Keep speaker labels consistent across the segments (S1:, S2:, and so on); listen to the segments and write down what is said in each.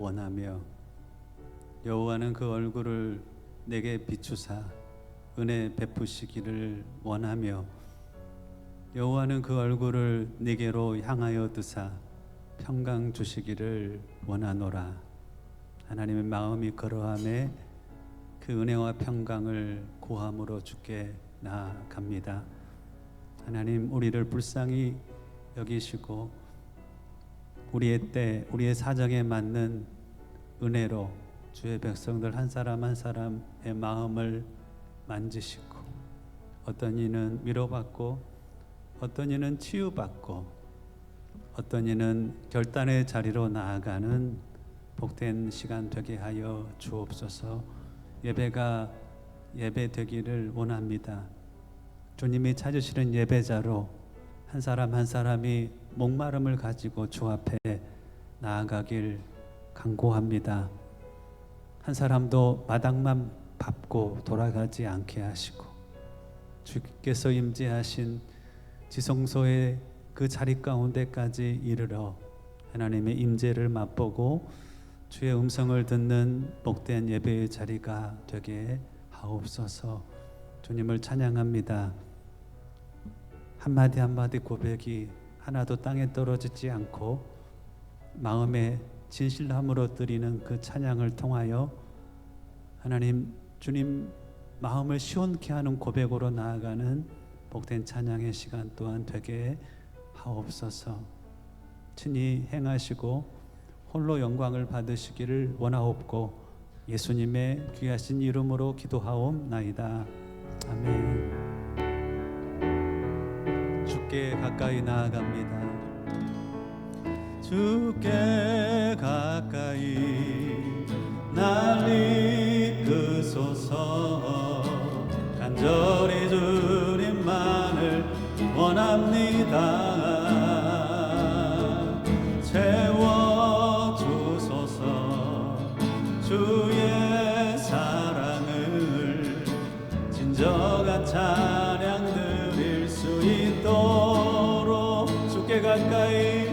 S1: 원하며 여호와는 그 얼굴을 내게 비추사 은혜 베푸시기를 원하며 여호와는 그 얼굴을 네게로 향하여 드사 평강 주시기를 원하노라. 하나님의 마음이 그러함에 그 은혜와 평강을 구함으로 주께 나아갑니다. 하나님, 우리를 불쌍히 여기시고 우리의 때, 우리의 사정에 맞는 은혜로 주의 백성들 한 사람 한 사람의 마음을 만지시고, 어떤 이는 위로받고 어떤 이는 치유받고 어떤 이는 결단의 자리로 나아가는 복된 시간 되게 하여 주옵소서. 예배가 예배 되기를 원합니다. 주님이 찾으시는 예배자로 한 사람 한 사람이 목마름을 가지고 주 앞에 나아가길 간구합니다. 한 사람도 마당만 밟고 돌아가지 않게 하시고, 주께서 임재하신 지성소의 그 자리 가운데까지 이르러 하나님의 임재를 맛보고 주의 음성을 듣는 복된 예배의 자리가 되게 하옵소서. 주님을 찬양합니다. 한마디 한마디 고백이 하나도 땅에 떨어지지 않고 마음의 진실함으로 드리는 그 찬양을 통하여 하나님, 주님 마음을 시원케 하는 고백으로 나아가는 복된 찬양의 시간 또한 되게 하옵소서. 친히 행하시고 홀로 영광을 받으시기를 원하옵고 예수님의 귀하신 이름으로 기도하옵나이다. 아멘. 주께 가까이 나아갑니다. 주께 가까이 날 이끄소서. 간절히 주님만을 원합니다. 채워주소서. 주의 사랑을 진정한 찬양 드릴 수 있도록 주께 가까이,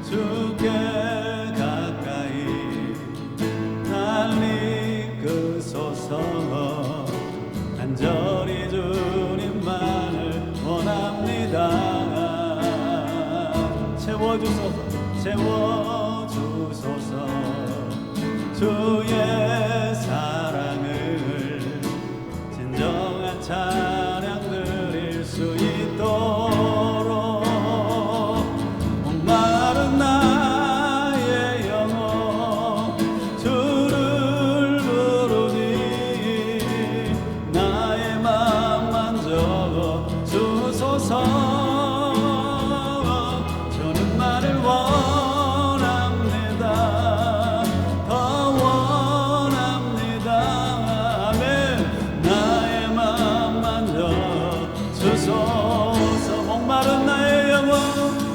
S1: 주께 가까이 날 이끄소서. 간절히 주님만을 원합니다. 채워주소서. 채워주소서. 주의 사랑을 진정한 찬양 드릴 수 있도록 목마른 나의 영혼 주를 부르니 나의 맘 만져 주소서. 주님만을 원합니다. 더 원합니다. 아멘. 나의 맘 만져 주소서. 목마른 나의 영혼,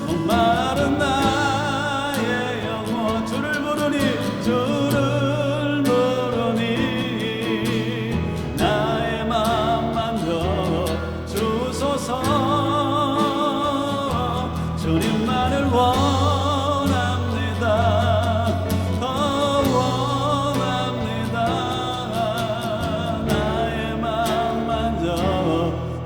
S1: 목마른 나의 영혼 주를 부르니, 주를 부르니 나의 맘 만져 주소서. 주님만을 원합니다. 더 원합니다. 나의 맘 만져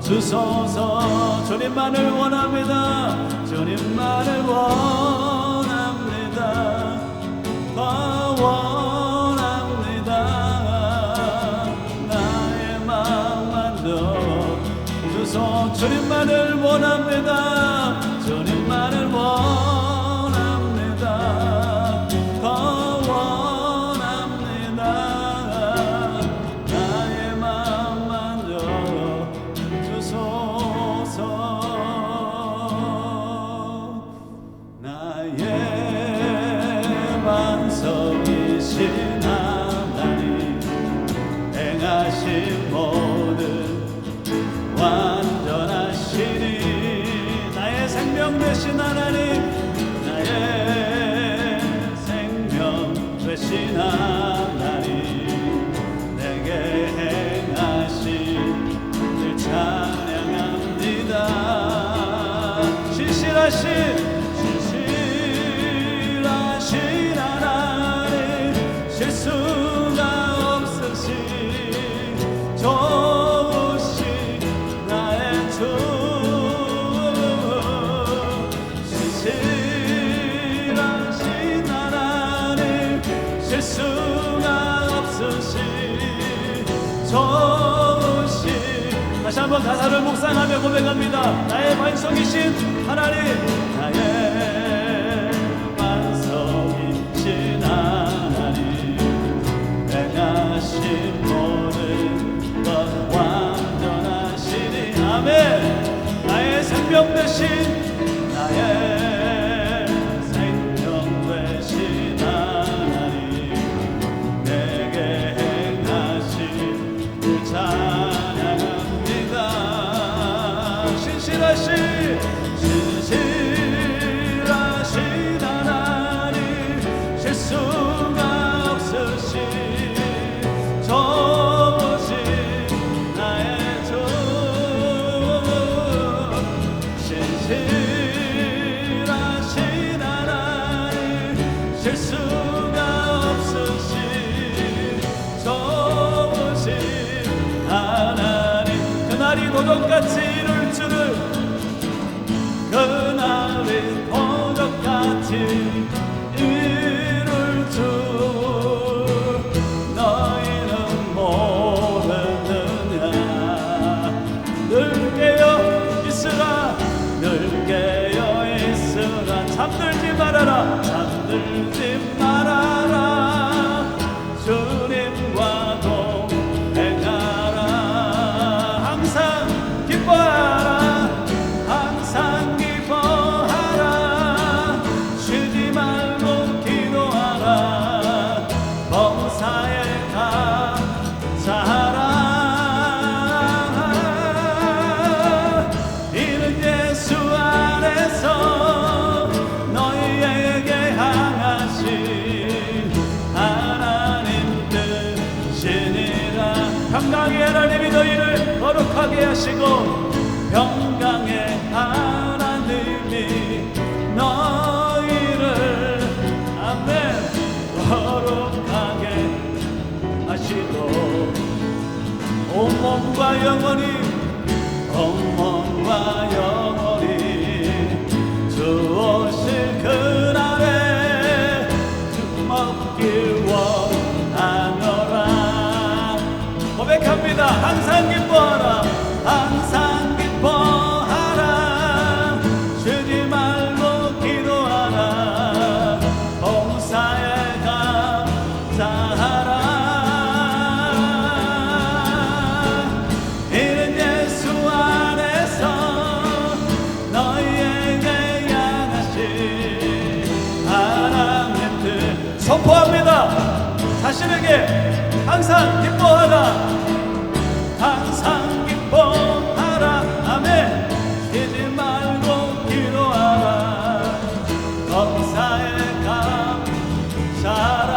S1: 주소서. 주님만을 원합니다. 주님만을 원합니다. 더 원합니다. 나의 맘 만져 주소서. 주님만을 원합니다. 주님만을 원합니다. 더 원합니다. 나의 맘 만져 주소서. 나의 반석이신 하나님, 행하신 모든 완전하시니 나의 생명 되신 하나님, 나의 생명 되신 하나님, 내게 행하신 늘 찬양합니다. 신실하신 하나님, 실수가 없으신 좋으신. 다시 한번 가사를 묵상하며 고백합니다. 나의 반석이신 하나님, 나의 반석이신 하나님, 행하신 모든 것 완전하시니. 아멘. 나의 생명 되신, 나의 생명 되신 하나님, 내게 행하신 그 찬양합니다. 신실하신 하나님, 실수가 없으신 좋으신 나의 주. 신실하신 하나님, 실수가 없으신 좋으신 하나님. 그날이 도적같이 이룰 줄을, 그날이 도적같이 이룰 줄 너희는 모르느냐. 늘 깨어 있으라, 늘 깨어 있으라. 잠들지 말아라, 잠들지 말아라. 주님과 동행하라. 항상 기뻐하라, 항상 기뻐하라. 쉬지 말고 기도하라. 범사에 감사하라. 이는 예수 안에서 너희에게 향하신 하나님 뜻이니라. 평강의 하나님이 너희를 거룩하게 하시고, 평강의 하나님이 너희를, 아멘, 거룩하게 하시고, 온몸과 영원히, 온몸과 영원히 주 오실 그날에 먹길 원하노라. 고백합니다. 항상 기뻐하라, 항상 기뻐하라. 쉬지 말고 기도하라. 봉사에 감사하라. 이는 예수 안에서 너희에게 향하신 하나님 뜻. 선포합니다. 자신에게 항상 기뻐하라, 항상 기뻐하라. 아멘. 쉬지 말고 기도하라. 범사에 감사하라.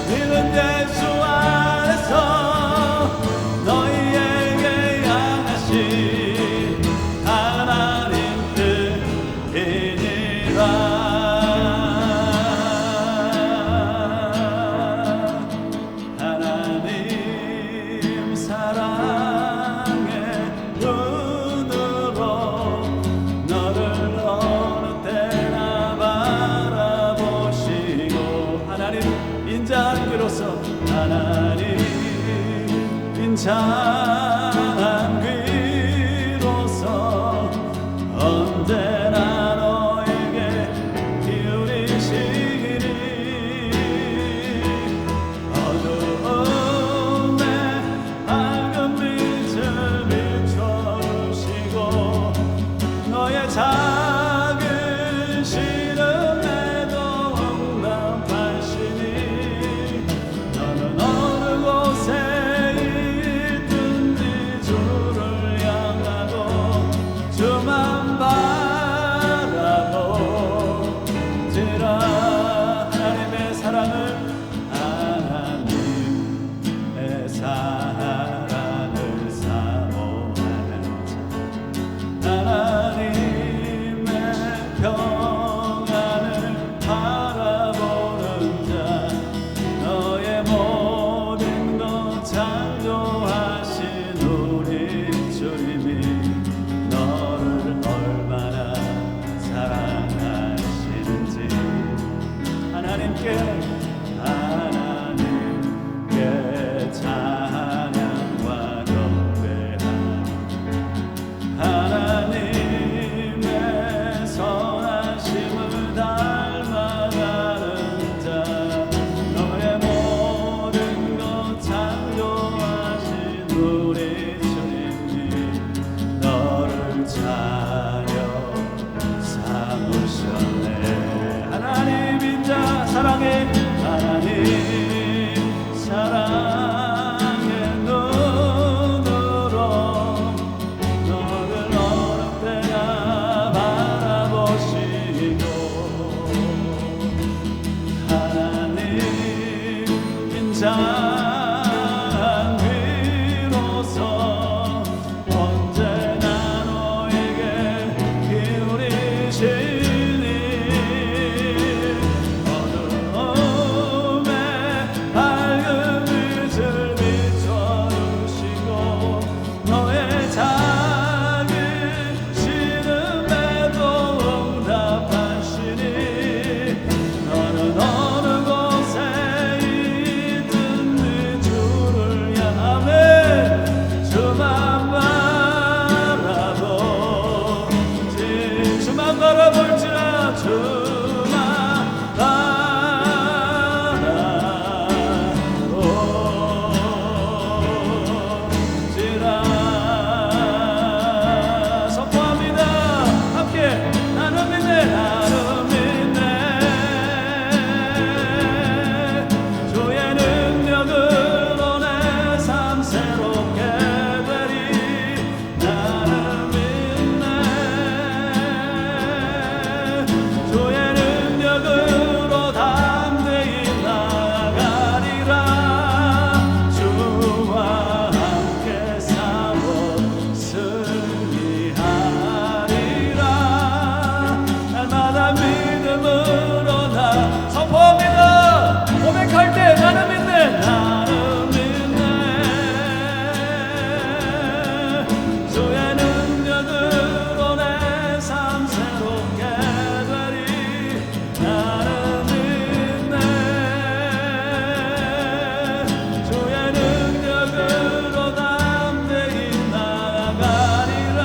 S1: 이는 예수 안에서 너희에게 향하신 하나님 뜻이니라. 하나님 인자한 귀로서 언제나 너에게 기울이시리. 어두움에 밝은 빛을 비춰주시고, 너의 작은 시름에도 응답하시니. 너는 어느 곳에 있든지 함께 하나님께 찬양과 경배하며 하나님의 선하심을 닮아가는 자 너의 모든 것 창조하신 우리 주님이 너를 차려 삼으셨네. 하나님인 자 사랑해 하나님 사랑의 눈으로 너를 어느 때나 바라보시고 하나님인 자 비로소 언제나 너에게 기울이시니 어두움에 밝은 빛을 비춰주시고 너의 작은 신음에도 응답하시니 너는 어느 곳에 있든지 주를 향하며 주만 바라보지 주만 바라볼지라 주만 바라보지라 선포합니다. 함께 나는 믿네 나는 믿네 주의 능력으로 내 삶 새롭게 되리 나는 믿네 주의 능력으로 담대히 나아가리라 주와 함께 싸워 승리하리라 날마다 믿음으로 나 선포합니다. 고백할 때 나는 믿네 나는 믿네 주의 능력으로 내 삶 새롭게 되리 나는 믿네 주의 능력으로 담대히 나아가리라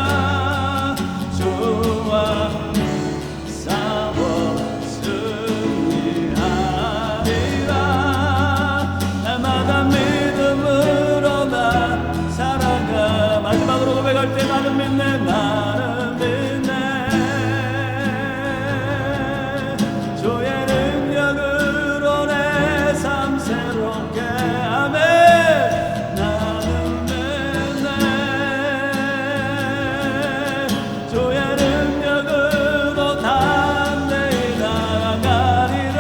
S1: 주와 싸워 승리하리라 날마다 믿음으로 나 살아가 마지막으로 고백할 때 나는 믿네 나는 믿네 주의 능력으로 내 삶 새롭게 아멘 나는 믿네 주의 능력으로 담대히 나아가리라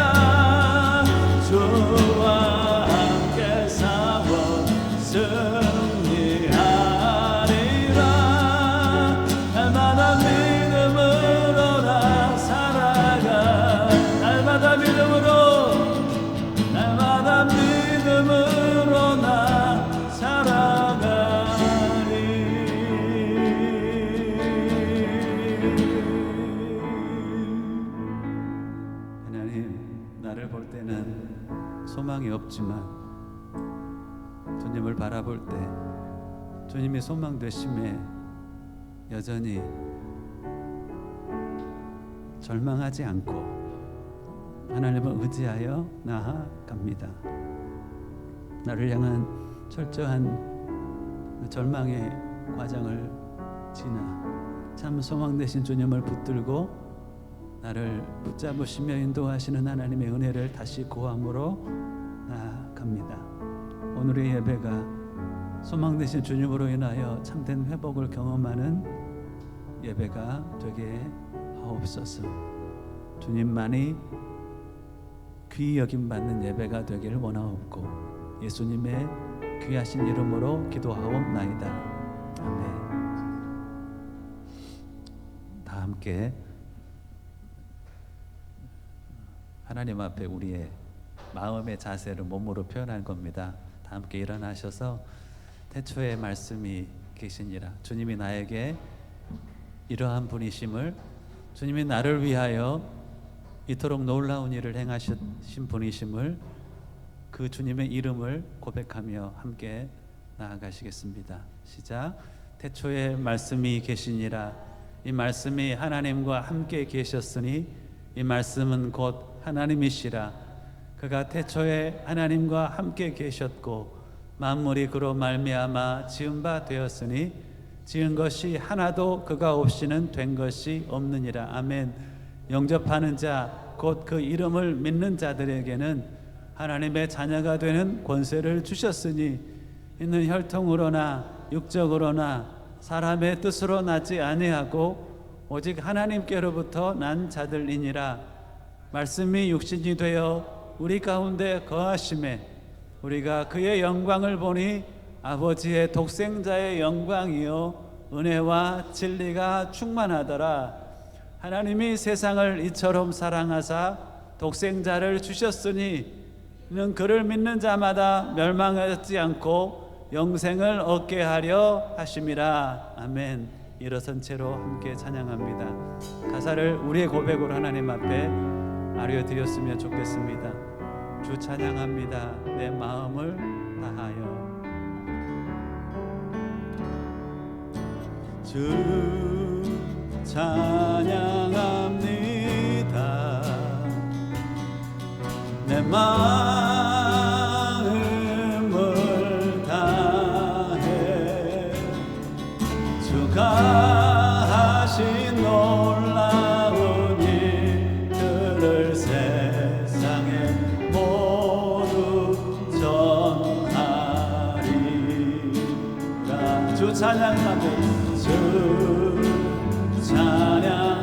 S1: 주와 함께 싸워 승리하리라 날마다 믿음으로 나 살아가 날마다 믿음으로 나 살아가리 하나님 나를 볼 때는 소망이 없지만 주님을 바라볼 때 주님이 소망 되심에 여전히 절망하지 않고 하나님을 의지하여 나아갑니다. 나를 향한 철저한 절망의 과정을 지나 참 소망 되신 주님을 붙들고 나를 붙잡으시며 인도하시는 하나님의 은혜를 다시 구함으로 나아갑니다. 오늘의 예배가 소망 되신 주님으로 인하여 참된 회복을 경험하는 예배가 되게 하옵소서. 주님만이 귀히 여김 받는 예배가 되기를 원하옵고 예수님의 귀하신 이름으로 기도하옵나이다. 아멘. 다 함께 하나님 앞에 우리의 마음의 자세를 몸으로 표현할 겁니다. 다 함께 일어나셔서 태초에 말씀이 계시니라. 주님이 나에게 이러한 분이심을, 주님이 나를 위하여 이토록 놀라운 일을 행하신 분이심을 그 주님의 이름을 고백하며 함께 나아가시겠습니다. 시작. 태초에 말씀이 계시니라. 이 말씀이 하나님과 함께 계셨으니 이 말씀은 곧 하나님이시라. 그가 태초에 하나님과 함께 계셨고 만물이 그로 말미암아 지은 바 되었으니 지은 것이 하나도 그가 없이는 된 것이 없느니라. 아멘. 영접하는 자 곧 그 이름을 믿는 자들에게는 하나님의 자녀가 되는 권세를 주셨으니 이는 혈통으로나 육적으로나 사람의 뜻으로 나지 아니하고 오직 하나님께로부터 난 자들이니라. 말씀이 육신이 되어 우리 가운데 거하심에 우리가 그의 영광을 보니 아버지의 독생자의 영광이요 은혜와 진리가 충만하더라. 하나님이 세상을 이처럼 사랑하사 독생자를 주셨으니 이는 그를 믿는 자마다 멸망하지 않고 영생을 얻게 하려 하심이라. 아멘. 일어선 채로 함께 찬양합니다. 가사를 우리의 고백으로 하나님 앞에 아뢰어드렸으면 좋겠습니다. 주 찬양합니다. 내 마음을 다하여. 주 찬양합니다. 내 마음을 다해 주가 하신 놀라운 일들을 세상에 모두 전하리라. 주 찬양합니다. 주 찬양합니다.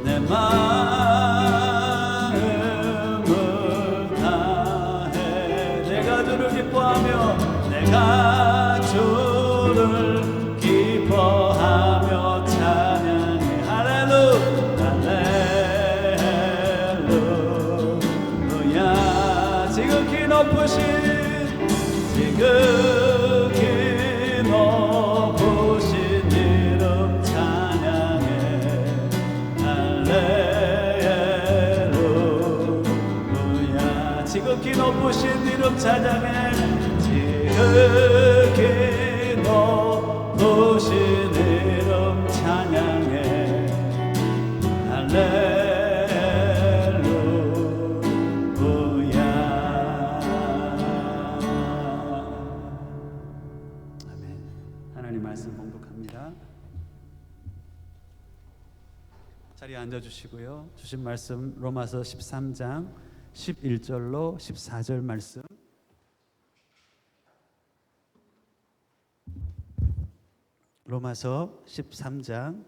S1: 내 마음을 다해 내가 주를 기뻐하며 내가 주를 기뻐하며 찬양해. 할렐루야. 지극히 높으신 이름 찬양해. 할렐루야. 지극히 높으신 이름 찬양해. 지극히 높으신 이름 찬양해. 할렐루야. 아멘. 하나님 말씀 봉독합니다. 자리에 앉아주시고요. 주신 말씀 로마서 13장 11절로 14절 말씀. 로마서 13장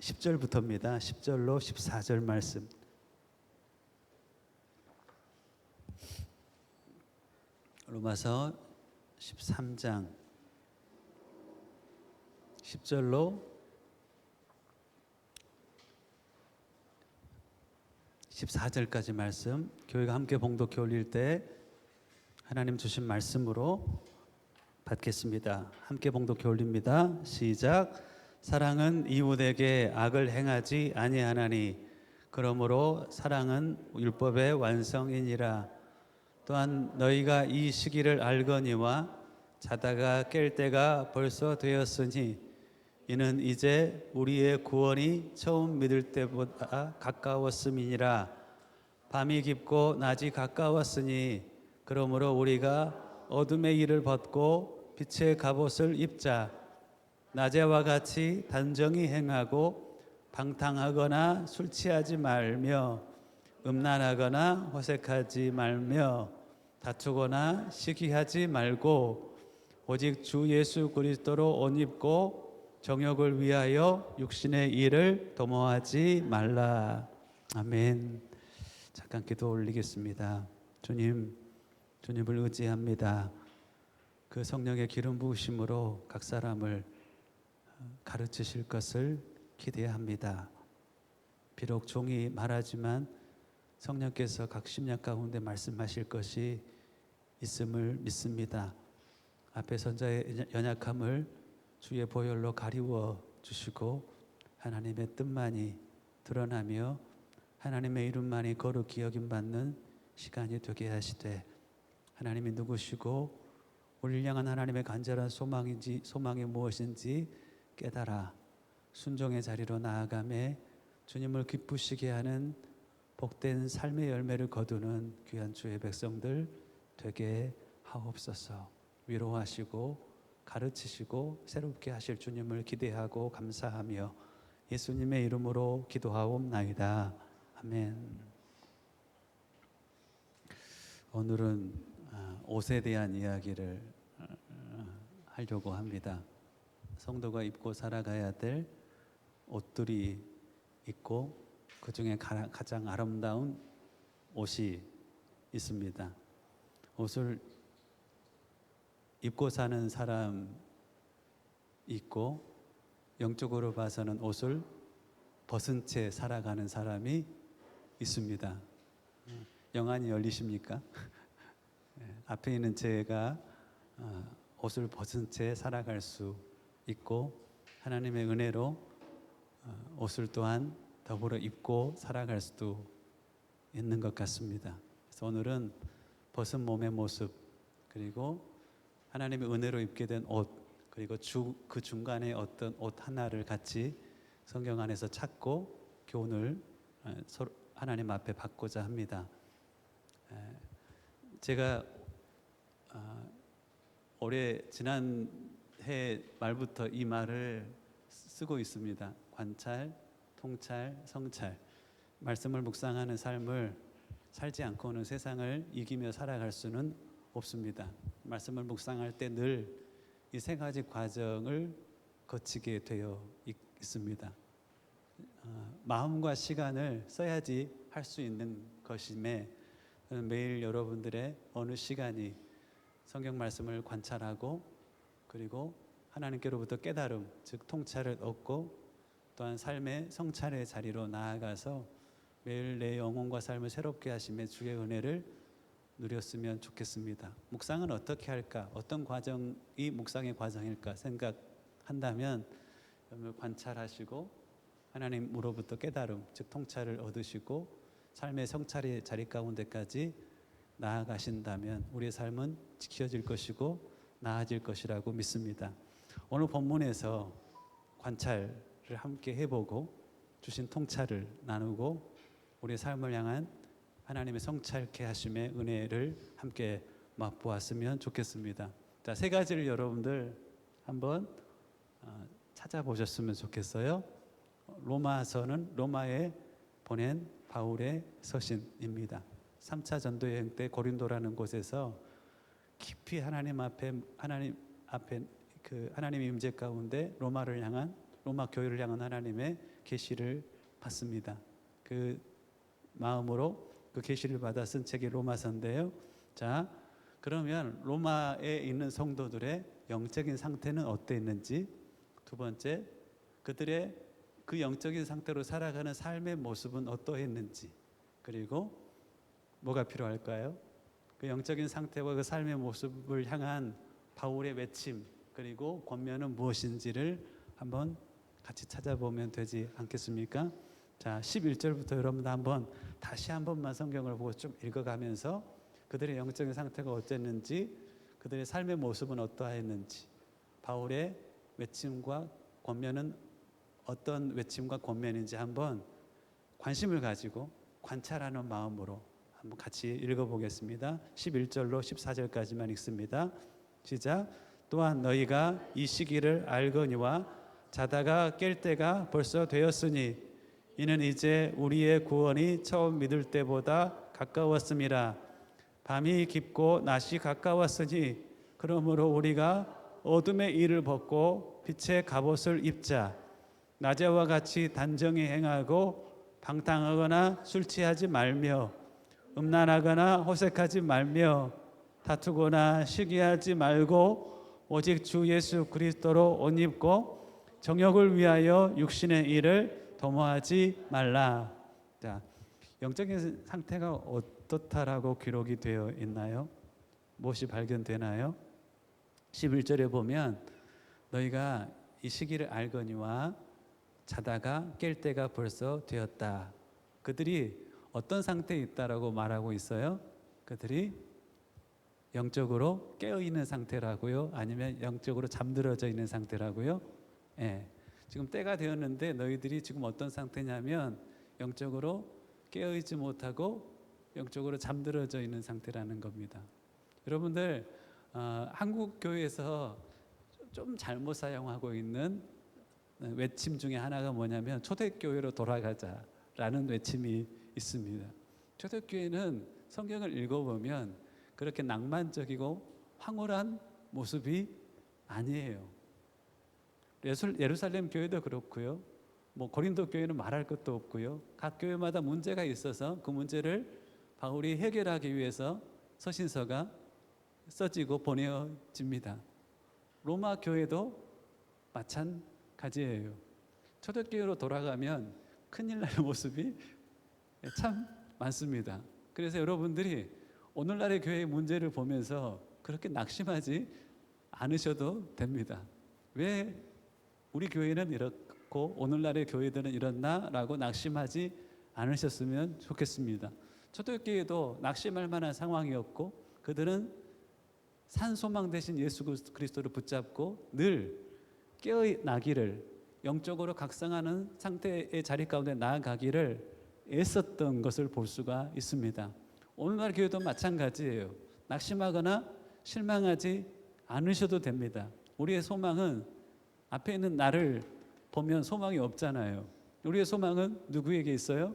S1: 10절부터입니다. 10절로 14절 말씀. 로마서 13장 10절로 14절까지 말씀. 교회가 함께 봉독해 올릴 때 하나님 주신 말씀으로 받겠습니다. 함께 봉독해 올립니다. 시작. 사랑은 이웃에게 악을 행하지 아니하나니 그러므로 사랑은 율법의 완성이니라. 또한 너희가 이 시기를 알거니와 자다가 깰 때가 벌써 되었으니 이는 이제 우리의 구원이 처음 믿을 때보다 가까웠음이니라. 밤이 깊고 낮이 가까웠으니 그러므로 우리가 어둠의 일을 벗고 빛의 갑옷을 입자. 낮에와 같이 단정히 행하고 방탕하거나 술 취하지 말며 음란하거나 호색하지 말며 다투거나 시기하지 말고 오직 주 예수 그리스도로 옷 입고 정욕을 위하여 육신의 일을 도모하지 말라. 아멘. 잠깐 기도 올리겠습니다. 주님을 의지합니다. 그 성령의 기름 부으심으로 각 사람을 가르치실 것을 기대합니다. 비록 종이 말하지만 성령께서 각 심령 가운데 말씀하실 것이 있음을 믿습니다. 앞에 선자의 연약함을 주의 보혈로 가리워 주시고 하나님의 뜻만이 드러나며 하나님의 이름만이 거룩히 여김받는 시간이 되게 하시되 하나님이 누구시고 우리를 향한 하나님의 간절한 소망이 무엇인지 깨달아 순종의 자리로 나아가매 주님을 기쁘시게 하는 복된 삶의 열매를 거두는 귀한 주의 백성들 되게 하옵소서. 위로하시고 가르치시고 새롭게 하실 주님을 기대하고 감사하며 예수님의 이름으로 기도하옵나이다. 아멘. 오늘은 옷에 대한 이야기를 하려고 합니다. 성도가 입고 살아가야 될 옷들이 있고 그 중에 가장 아름다운 옷이 있습니다. 옷을 입고 사는 사람 있고 영적으로 봐서는 옷을 벗은 채 살아가는 사람이 있습니다. 영안이 열리십니까? 앞에 있는 제가 옷을 벗은 채 살아갈 수 있고 하나님의 은혜로 옷을 또한 더불어 입고 살아갈 수도 있는 것 같습니다. 그래서 오늘은 벗은 몸의 모습 그리고 하나님의 은혜로 입게 된 옷 그리고 그 중간에 어떤 옷 하나를 같이 성경 안에서 찾고 교훈을 하나님 앞에 받고자 합니다. 제가 올해 지난해 말부터 이 말을 쓰고 있습니다. 관찰, 통찰, 성찰. 말씀을 묵상하는 삶을 살지 않고는 세상을 이기며 살아갈 수는 없습니다. 말씀을 묵상할 때 늘 이 세 가지 과정을 거치게 되어 있습니다. 마음과 시간을 써야지 할 수 있는 것임에 매일 여러분들의 어느 시간이 성경 말씀을 관찰하고 그리고 하나님께로부터 깨달음 즉 통찰을 얻고 또한 삶의 성찰의 자리로 나아가서 매일 내 영혼과 삶을 새롭게 하심에 주의 은혜를 누렸으면 좋겠습니다. 묵상은 어떻게 할까? 어떤 과정이 묵상의 과정일까 생각한다면 관찰하시고 하나님으로부터 깨달음 즉 통찰을 얻으시고 삶의 성찰의 자리 가운데까지 나아가신다면 우리의 삶은 지켜질 것이고 나아질 것이라고 믿습니다. 오늘 본문에서 관찰을 함께 해보고 주신 통찰을 나누고 우리의 삶을 향한 하나님의 성찰케 하심의 은혜를 함께 맛보았으면 좋겠습니다. 자, 세 가지를 여러분들 한번 찾아보셨으면 좋겠어요. 로마서는 로마에 보낸 바울의 서신입니다. 3차 전도 여행 때 고린도라는 곳에서 깊이 하나님 앞에 그 하나님의 임재 가운데 로마 교회를 향한 하나님의 계시를 받습니다. 그 마음으로 그 계시를 받아 쓴 책이 로마서인데요. 자, 그러면 로마에 있는 성도들의 영적인 상태는 어땠는지, 두 번째, 그들의 그 영적인 상태로 살아가는 삶의 모습은 어떠했는지, 그리고 뭐가 필요할까요? 그 영적인 상태와 그 삶의 모습을 향한 바울의 외침 그리고 권면은 무엇인지를 한번 같이 찾아보면 되지 않겠습니까? 자, 11절부터 여러분 다시 한 번만 성경을 보고 좀 읽어가면서 그들의 영적인 상태가 어땠는지, 그들의 삶의 모습은 어떠했는지, 바울의 외침과 권면은 어떤 외침과 권면인지 한번 관심을 가지고 관찰하는 마음으로 한번 같이 읽어보겠습니다. 11절로 14절까지만 읽습니다. 시작. 또한 너희가 이 시기를 알거니와 자다가 깰 때가 벌써 되었으니 이는 이제 우리의 구원이 처음 믿을 때보다 가까웠음이라. 밤이 깊고 낮이 가까웠으니 그러므로 우리가 어둠의 일을 벗고 빛의 갑옷을 입자. 낮에와 같이 단정히 행하고 방탕하거나 술 취하지 말며 음란하거나 호색하지 말며 다투거나 시기하지 말고 오직 주 예수 그리스도로 옷 입고 정욕을 위하여 육신의 일을 도모하지 말라. 자, 영적인 상태가 어떻다라고 기록이 되어 있나요? 무엇이 발견되나요? 11절에 보면 너희가 이 시기를 알거니와 자다가 깰 때가 벌써 되었다. 그들이 어떤 상태에 있다라고 말하고 있어요? 그들이 영적으로 깨어 있는 상태라고요? 아니면 영적으로 잠들어져 있는 상태라고요? 예. 지금 때가 되었는데 너희들이 지금 어떤 상태냐면 영적으로 깨어 있지 못하고 영적으로 잠들어져 있는 상태라는 겁니다. 여러분들 한국 교회에서 좀 잘못 사용하고 있는 외침 중에 하나가 뭐냐면 초대교회로 돌아가자라는 외침이 있습니다. 초대교회는 성경을 읽어보면 그렇게 낭만적이고 황홀한 모습이 아니에요. 예루살렘 교회도 그렇고요. 뭐 고린도 교회는 말할 것도 없고요. 각 교회마다 문제가 있어서 그 문제를 바울이 해결하기 위해서 서신서가 써지고 보내어집니다. 로마 교회도 마찬가지예요. 초대교회로 돌아가면 큰일 날 모습이 참 많습니다. 그래서 여러분들이 오늘날의 교회의 문제를 보면서 그렇게 낙심하지 않으셔도 됩니다. 왜 우리 교회는 이렇고 오늘날의 교회들은 이렇나라고 낙심하지 않으셨으면 좋겠습니다. 초대교회도 낙심할 만한 상황이었고 그들은 산 소망 대신 예수 그리스도를 붙잡고 늘 깨어나기를 영적으로 각성하는 상태의 자리 가운데 나아가기를 애썼던 것을 볼 수가 있습니다. 오늘날 교회도 마찬가지예요. 낙심하거나 실망하지 않으셔도 됩니다. 우리의 소망은 앞에 있는 나를 보면 소망이 없잖아요. 우리의 소망은 누구에게 있어요?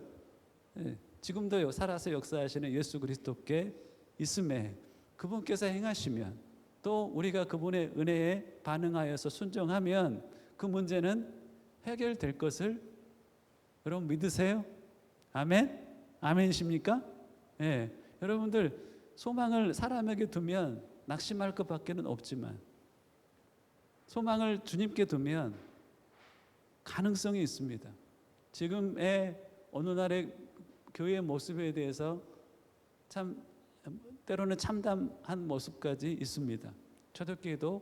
S1: 지금도 살아서 역사하시는 예수 그리스도께 있음에 그분께서 행하시면 또 우리가 그분의 은혜에 반응하여서 순종하면 그 문제는 해결될 것을 여러분 믿으세요? 아멘? 아멘이십니까? 예. 여러분들 소망을 사람에게 두면 낙심할 것밖에는 없지만 소망을 주님께 두면 가능성이 있습니다. 지금의 오늘날의 교회의 모습에 대해서 참 때로는 참담한 모습까지 있습니다. 초대교회도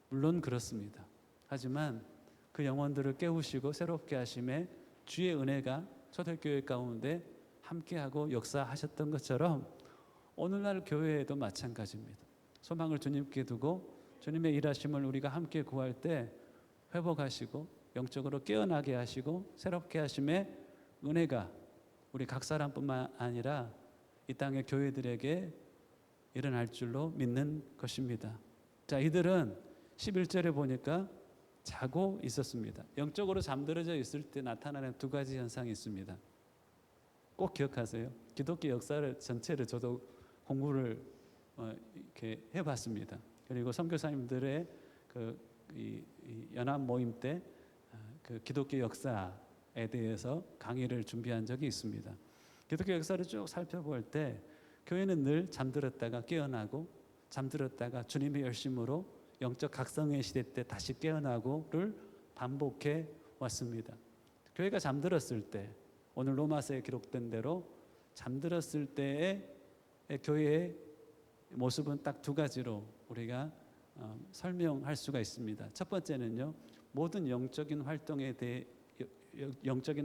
S1: 물론 그렇습니다. 하지만 그 영혼들을 깨우시고 새롭게 하심에 주의 은혜가 초대교회 가운데 함께하고 역사하셨던 것처럼 오늘날 교회에도 마찬가지입니다. 소망을 주님께 두고 주님의 일하심을 우리가 함께 구할 때 회복하시고 영적으로 깨어나게 하시고 새롭게 하심에 은혜가 우리 각 사람뿐만 아니라 이 땅의 교회들에게 일어날 줄로 믿는 것입니다. 자, 이들은 11절에 보니까 자고 있었습니다. 영적으로 잠들어져 있을 때 나타나는 두 가지 현상이 있습니다. 꼭 기억하세요. 기독교 역사를 전체를 저도 공부를 이렇게 해봤습니다. 그리고 선교사님들의 이 연합 모임 때 그 기독교 역사에 대해서 강의를 준비한 적이 있습니다. 기독교 역사를 쭉 살펴볼 때 교회는 늘 잠들었다가 깨어나고 잠들었다가 주님의 열심으로 영적 각성의 시대 때 다시 깨어나고를 반복해 왔습니다. 교회가 잠들었을 때 오늘 로마서에 기록된 대로 잠들었을 때의 교회의 모습은 딱 두 가지로 우리가 설명할 수가 있습니다. 첫 번째는요, 모든 영적인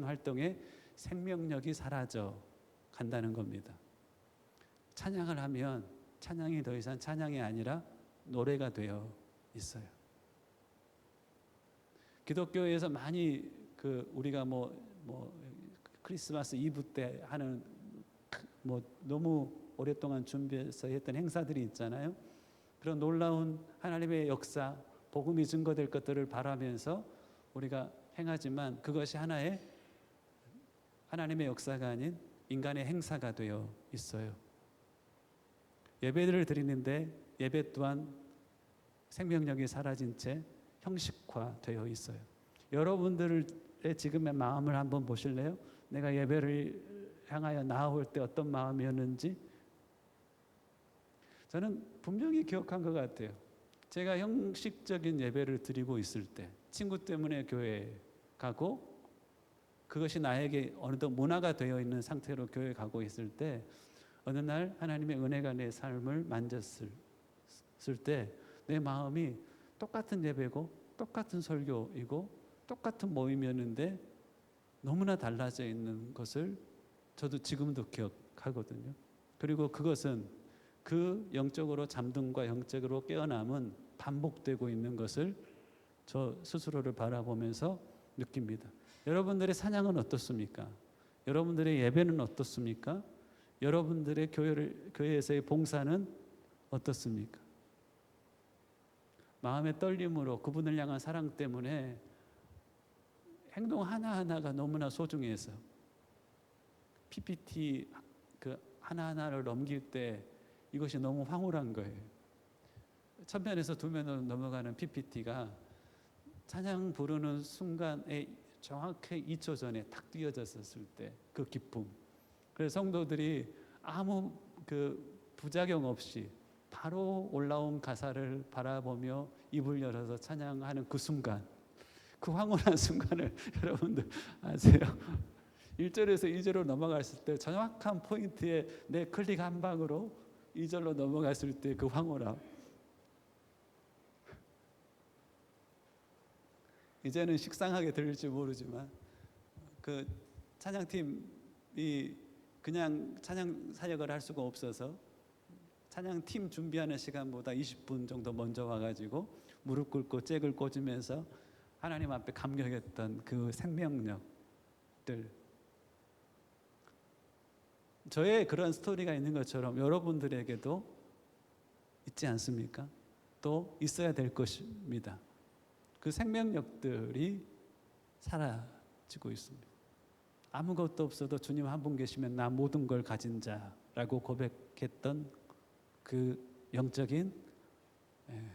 S1: 활동에 생명력이 사라져 간다는 겁니다. 찬양을 하면 찬양이 더 이상 찬양이 아니라 노래가 되어 있어요. 기독교에서 많이 우리가 크리스마스 이브 때 하는 너무 오랫동안 준비해서 했던 행사들이 있잖아요. 그런 놀라운 하나님의 역사, 복음이 증거될 것들을 바라면서 우리가 행하지만 그것이 하나의 하나님의 역사가 아닌 인간의 행사가 되어 있어요. 예배를 드리는데 예배 또한 생명력이 사라진 채 형식화되어 있어요. 여러분들의 지금의 마음을 한번 보실래요? 내가 예배를 향하여 나아올 때 어떤 마음이었는지 저는 분명히 기억한 것 같아요. 제가 형식적인 예배를 드리고 있을 때 친구 때문에 교회에 가고 그것이 나에게 어느덧 문화가 되어 있는 상태로 교회에 가고 있을 때 어느 날 하나님의 은혜가 내 삶을 만졌을 때 내 마음이 똑같은 예배고 똑같은 설교이고 똑같은 모임이었는데 너무나 달라져 있는 것을 저도 지금도 기억하거든요. 그리고 그것은 그 영적으로 잠듦과 영적으로 깨어남은 반복되고 있는 것을 저 스스로를 바라보면서 느낍니다. 여러분들의 찬양은 어떻습니까? 여러분들의 예배는 어떻습니까? 여러분들의 교회에서의 봉사는 어떻습니까? 마음의 떨림으로 그분을 향한 사랑 때문에 행동 하나하나가 너무나 소중해서 PPT 그 하나하나를 넘길 때 이것이 너무 황홀한 거예요. 첫 면에서 두 면으로 넘어가는 PPT가 찬양 부르는 순간에 정확히 2초 전에 탁 띄어졌을 때 그 기쁨. 그래서 성도들이 아무 그 부작용 없이 바로 올라온 가사를 바라보며 입을 열어서 찬양하는 그 순간, 그 황홀한 순간을 여러분들 아세요? 1절에서 2절로 넘어갔을 때 정확한 포인트에 내 클릭 한 방으로 2절로 넘어갔을 때 그 황홀함. 이제는 식상하게 들릴지 모르지만 그 찬양팀이 그냥 찬양 사역을 할 수가 없어서 찬양팀 준비하는 시간보다 20분 정도 먼저 와가지고 무릎 꿇고 잭을 꽂으면서 하나님 앞에 감격했던 그 생명력들, 저의 그런 스토리가 있는 것처럼 여러분들에게도 있지 않습니까? 또 있어야 될 것입니다. 그 생명력들이 사라지고 있습니다. 아무것도 없어도 주님 한 분 계시면 나 모든 걸 가진 자라고 고백했던 그 영적인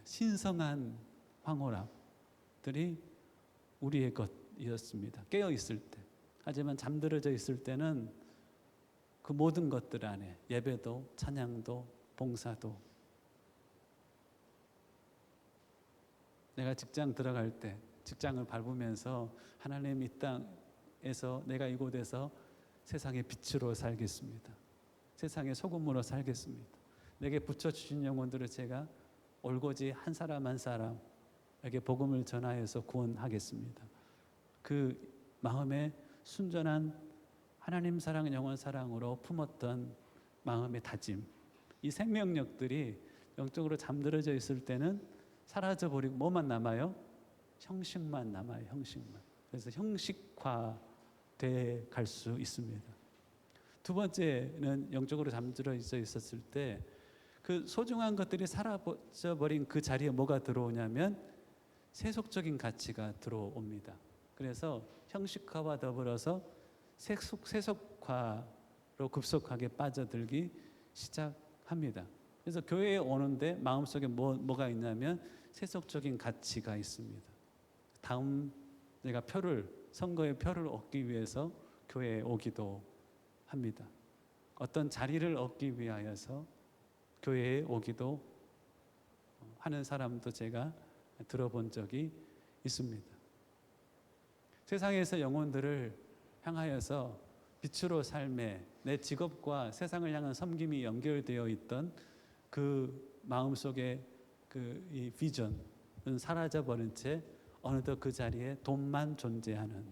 S1: 신성한 황홀함들이 우리의 것이었습니다. 깨어 있을 때. 하지만 잠들어져 있을 때는 그 모든 것들 안에 예배도 찬양도 봉사도, 내가 직장 들어갈 때 직장을 밟으면서 하나님 이 땅에서 내가 이곳에서 세상의 빛으로 살겠습니다. 세상의 소금으로 살겠습니다. 내게 붙여주신 영혼들을 제가 올고지 한 사람 한 사람에게 복음을 전하여서 구원하겠습니다. 그 마음에 순전한 하나님 사랑, 영혼 사랑으로 품었던 마음의 다짐, 이 생명력들이 영적으로 잠들어져 있을 때는 사라져버리고 뭐만 남아요? 형식만 남아요. 형식만. 그래서 형식화돼 갈 수 있습니다. 두 번째는 영적으로 잠들어져 있었을 때 그 소중한 것들이 사라져버린 그 자리에 뭐가 들어오냐면 세속적인 가치가 들어옵니다. 그래서 형식화와 더불어서 세속화로 급속하게 빠져들기 시작합니다. 그래서 교회에 오는데 마음속에 뭐가 있냐면 세속적인 가치가 있습니다. 다음 내가 선거의 표를 얻기 위해서 교회에 오기도 합니다. 어떤 자리를 얻기 위하여서 교회에 오기도 하는 사람도 제가 들어본 적이 있습니다. 세상에서 영혼들을 향하여서 빛으로 삶에 내 직업과 세상을 향한 섬김이 연결되어 있던 그 마음속에 이 비전은 사라져버린 채 어느덧 그 자리에 돈만 존재하는,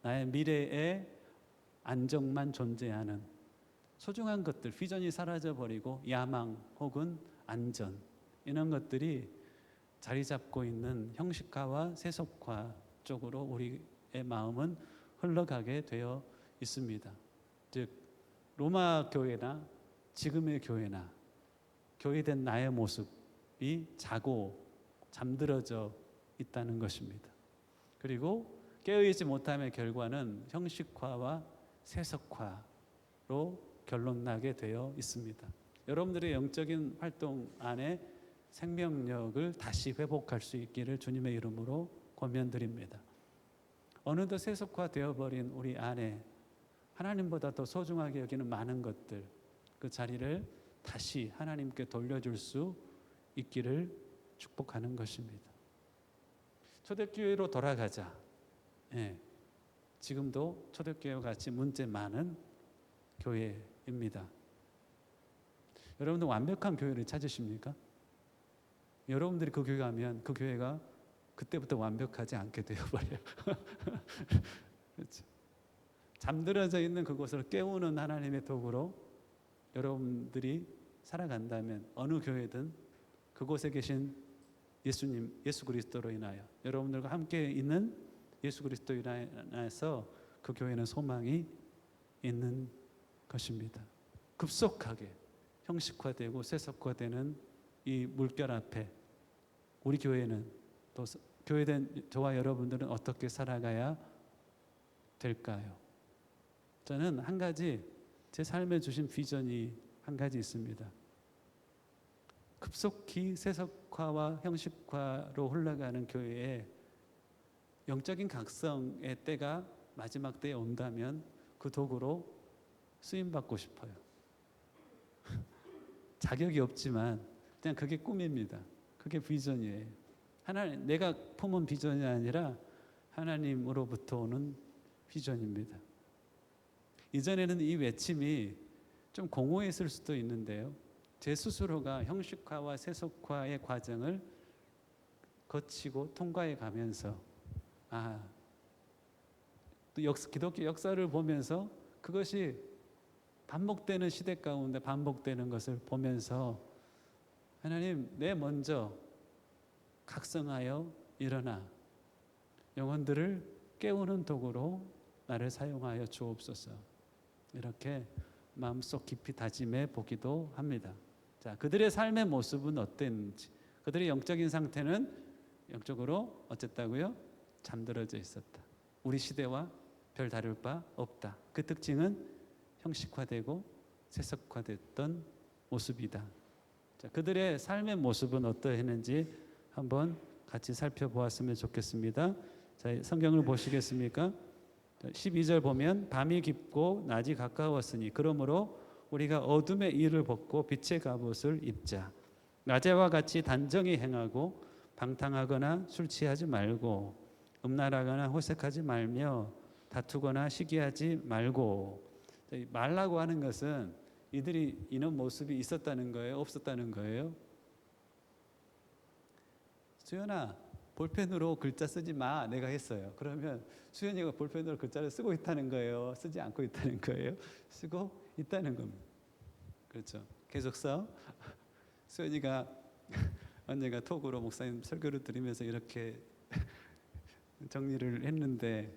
S1: 나의 미래의 안정만 존재하는 소중한 것들, 비전이 사라져버리고 야망 혹은 안전, 이런 것들이 자리 잡고 있는 형식화와 세속화 쪽으로 우리의 마음은 흘러가게 되어 있습니다. 즉 로마 교회나 지금의 교회나 교회된 나의 모습이 자고 잠들어져 있다는 것입니다. 그리고 깨어있지 못함의 결과는 형식화와 세속화로 결론나게 되어 있습니다. 여러분들의 영적인 활동 안에 생명력을 다시 회복할 수 있기를 주님의 이름으로 권면드립니다. 어느덧 세속화되어버린 우리 안에 하나님보다 더 소중하게 여기는 많은 것들, 그 자리를 다시 하나님께 돌려줄 수 있기를 축복하는 것입니다. 초대교회로 돌아가자. 지금도 초대교회와 같이 문제 많은 교회입니다. 여러분들 완벽한 교회를 찾으십니까? 여러분들이 그 교회 가면 그 교회가 그때부터 완벽하지 않게 되어버려요. 그렇죠. 잠들어져 있는 그곳을 깨우는 하나님의 도구로 여러분들이 살아간다면 어느 교회든 그곳에 계신 예수님, 예수 그리스도로 인하여 여러분들과 함께 있는 예수 그리스도로 인하여서 그 교회는 소망이 있는 것입니다. 급속하게 형식화되고 세속화되는 이 물결 앞에 우리 교회는 또 교회된 저와 여러분들은 어떻게 살아가야 될까요? 저는 한 가지 제 삶에 주신 비전이 한 가지 있습니다. 급속히 세속화와 형식화로 흘러가는 교회에 영적인 각성의 때가 마지막 때에 온다면 그 도구로 쓰임받고 싶어요. 자격이 없지만 그냥 그게 꿈입니다. 그게 비전이에요. 하나님, 내가 품은 비전이 아니라 하나님으로부터 오는 비전입니다. 이전에는 이 외침이 좀 공허했을 수도 있는데요. 제 스스로가 형식화와 세속화의 과정을 거치고 통과해 가면서 또 기독교 역사를 보면서 그것이 반복되는 시대 가운데 반복되는 것을 보면서 하나님, 내 먼저 각성하여 일어나 영혼들을 깨우는 도구로 나를 사용하여 주옵소서. 이렇게 마음속 깊이 다짐해 보기도 합니다. 자, 그들의 삶의 모습은 어땠는지, 그들의 영적인 상태는 영적으로 어쨌다고요? 잠들어져 있었다. 우리 시대와 별 다를 바 없다. 그 특징은 형식화되고 세속화됐던 모습이다. 자, 그들의 삶의 모습은 어떠했는지 한번 같이 살펴보았으면 좋겠습니다. 자, 성경을 보시겠습니까? 12절 보면 밤이 깊고 낮이 가까웠으니 그러므로 우리가 어둠의 일을 벗고 빛의 갑옷을 입자. 낮에와 같이 단정히 행하고 방탕하거나 술 취하지 말고 음란하거나 호색하지 말며 다투거나 시기하지 말고. 말라고 하는 것은 이들이 이런 모습이 있었다는 거예요? 없었다는 거예요? 수연아, 볼펜으로 글자 쓰지 마. 내가 했어요. 그러면 수연이가 볼펜으로 글자를 쓰고 있다는 거예요? 쓰지 않고 있다는 거예요? 쓰고 있다는 겁니다. 그렇죠. 계속 써. 수연이가 언젠가 톡으로 목사님 설교를 들으면서 이렇게 정리를 했는데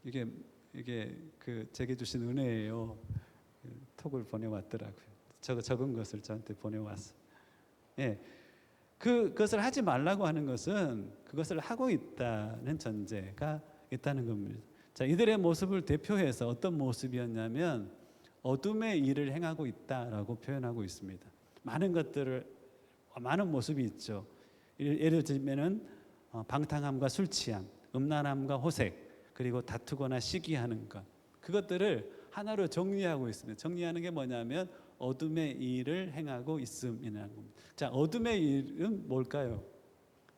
S1: 이게 그 제게 주신 은혜예요. 톡을 보내왔더라고요. 적은 것을 저한테 보내왔어. 예. 그것을 하지 말라고 하는 것은 그것을 하고 있다는 전제가 있다는 겁니다. 자, 이들의 모습을 대표해서 어떤 모습이었냐면 어둠의 일을 행하고 있다라고 표현하고 있습니다. 많은 모습이 있죠. 예를 들면은 방탕함과 술 취함, 음란함과 호색, 그리고 다투거나 시기하는 것, 그것들을 하나로 정리하고 있습니다. 정리하는 게 뭐냐면 어둠의 일을 행하고 있음이라는 겁니다. 자, 어둠의 일은 뭘까요?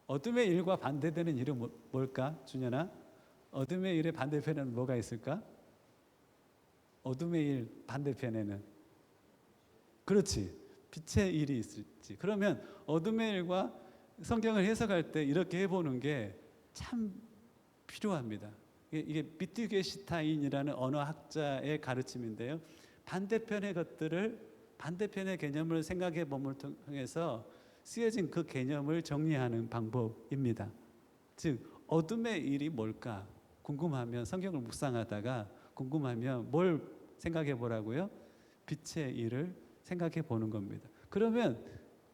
S1: 어둠의 일과 반대되는 일은 뭘까? 준현아, 어둠의 일의 반대편에는 뭐가 있을까? 어둠의 일 반대편에는, 그렇지, 빛의 일이 있을지. 그러면 어둠의 일과 성경을 해석할 때 이렇게 해보는 게 참 필요합니다. 이게 비트게슈타인이라는 언어학자의 가르침인데요. 반대편의 것들을, 반대편의 개념을 생각해 봄을 통해서 쓰여진 그 개념을 정리하는 방법입니다. 즉 어둠의 일이 뭘까 궁금하면, 성경을 묵상하다가 궁금하면 뭘 생각해 보라고요? 빛의 일을 생각해 보는 겁니다. 그러면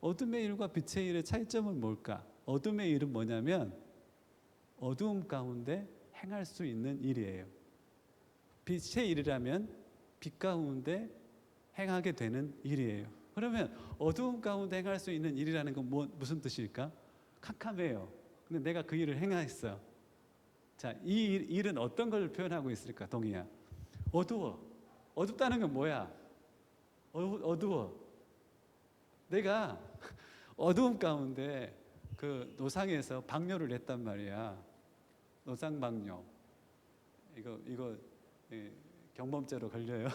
S1: 어둠의 일과 빛의 일의 차이점은 뭘까? 어둠의 일은 뭐냐면 어두움 가운데 행할 수 있는 일이에요. 빛의 일이라면 빛 가운데 행하게 되는 일이에요. 그러면 어두움 가운데 행할 수 있는 일이라는 건 무슨 뜻일까? 캄캄해요. 근데 내가 그 일을 행했어. 자, 이 일은 어떤 걸 표현하고 있을까? 동희야, 어두워. 어둡다는 건 뭐야? 어두워. 내가 어두움 가운데 그 노상에서 방뇨를 했단 말이야. 노상방뇨. 이거 경범죄로 걸려요.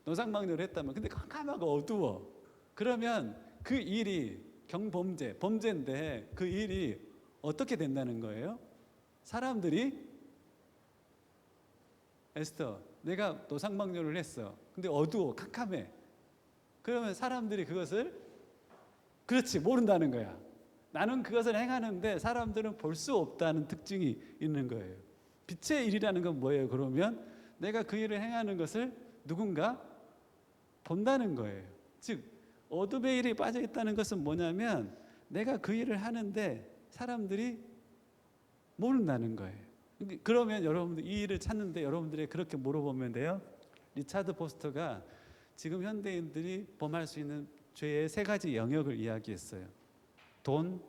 S1: 노상방뇨를 했다면, 근데 깜깜하고 어두워. 그러면 그 일이 범죄인데 그 일이 어떻게 된다는 거예요? 사람들이 에스터, 내가 노상방뇨를 했어. 근데 어두워, 캄캄해. 그러면 사람들이 그것을 그렇지 모른다는 거야. 나는 그것을 행하는데 사람들은 볼 수 없다는 특징이 있는 거예요. 빛의 일이라는 건 뭐예요? 그러면 내가 그 일을 행하는 것을 누군가 본다는 거예요. 즉 어둠의 일이 빠져 있다는 것은 뭐냐면 내가 그 일을 하는데 사람들이 모른다는 거예요. 그러면 여러분들 이 일을 찾는데 여러분들이 그렇게 물어보면 돼요. 리차드 포스터가 지금 현대인들이 범할 수 있는 죄의 세 가지 영역을 이야기했어요. 돈,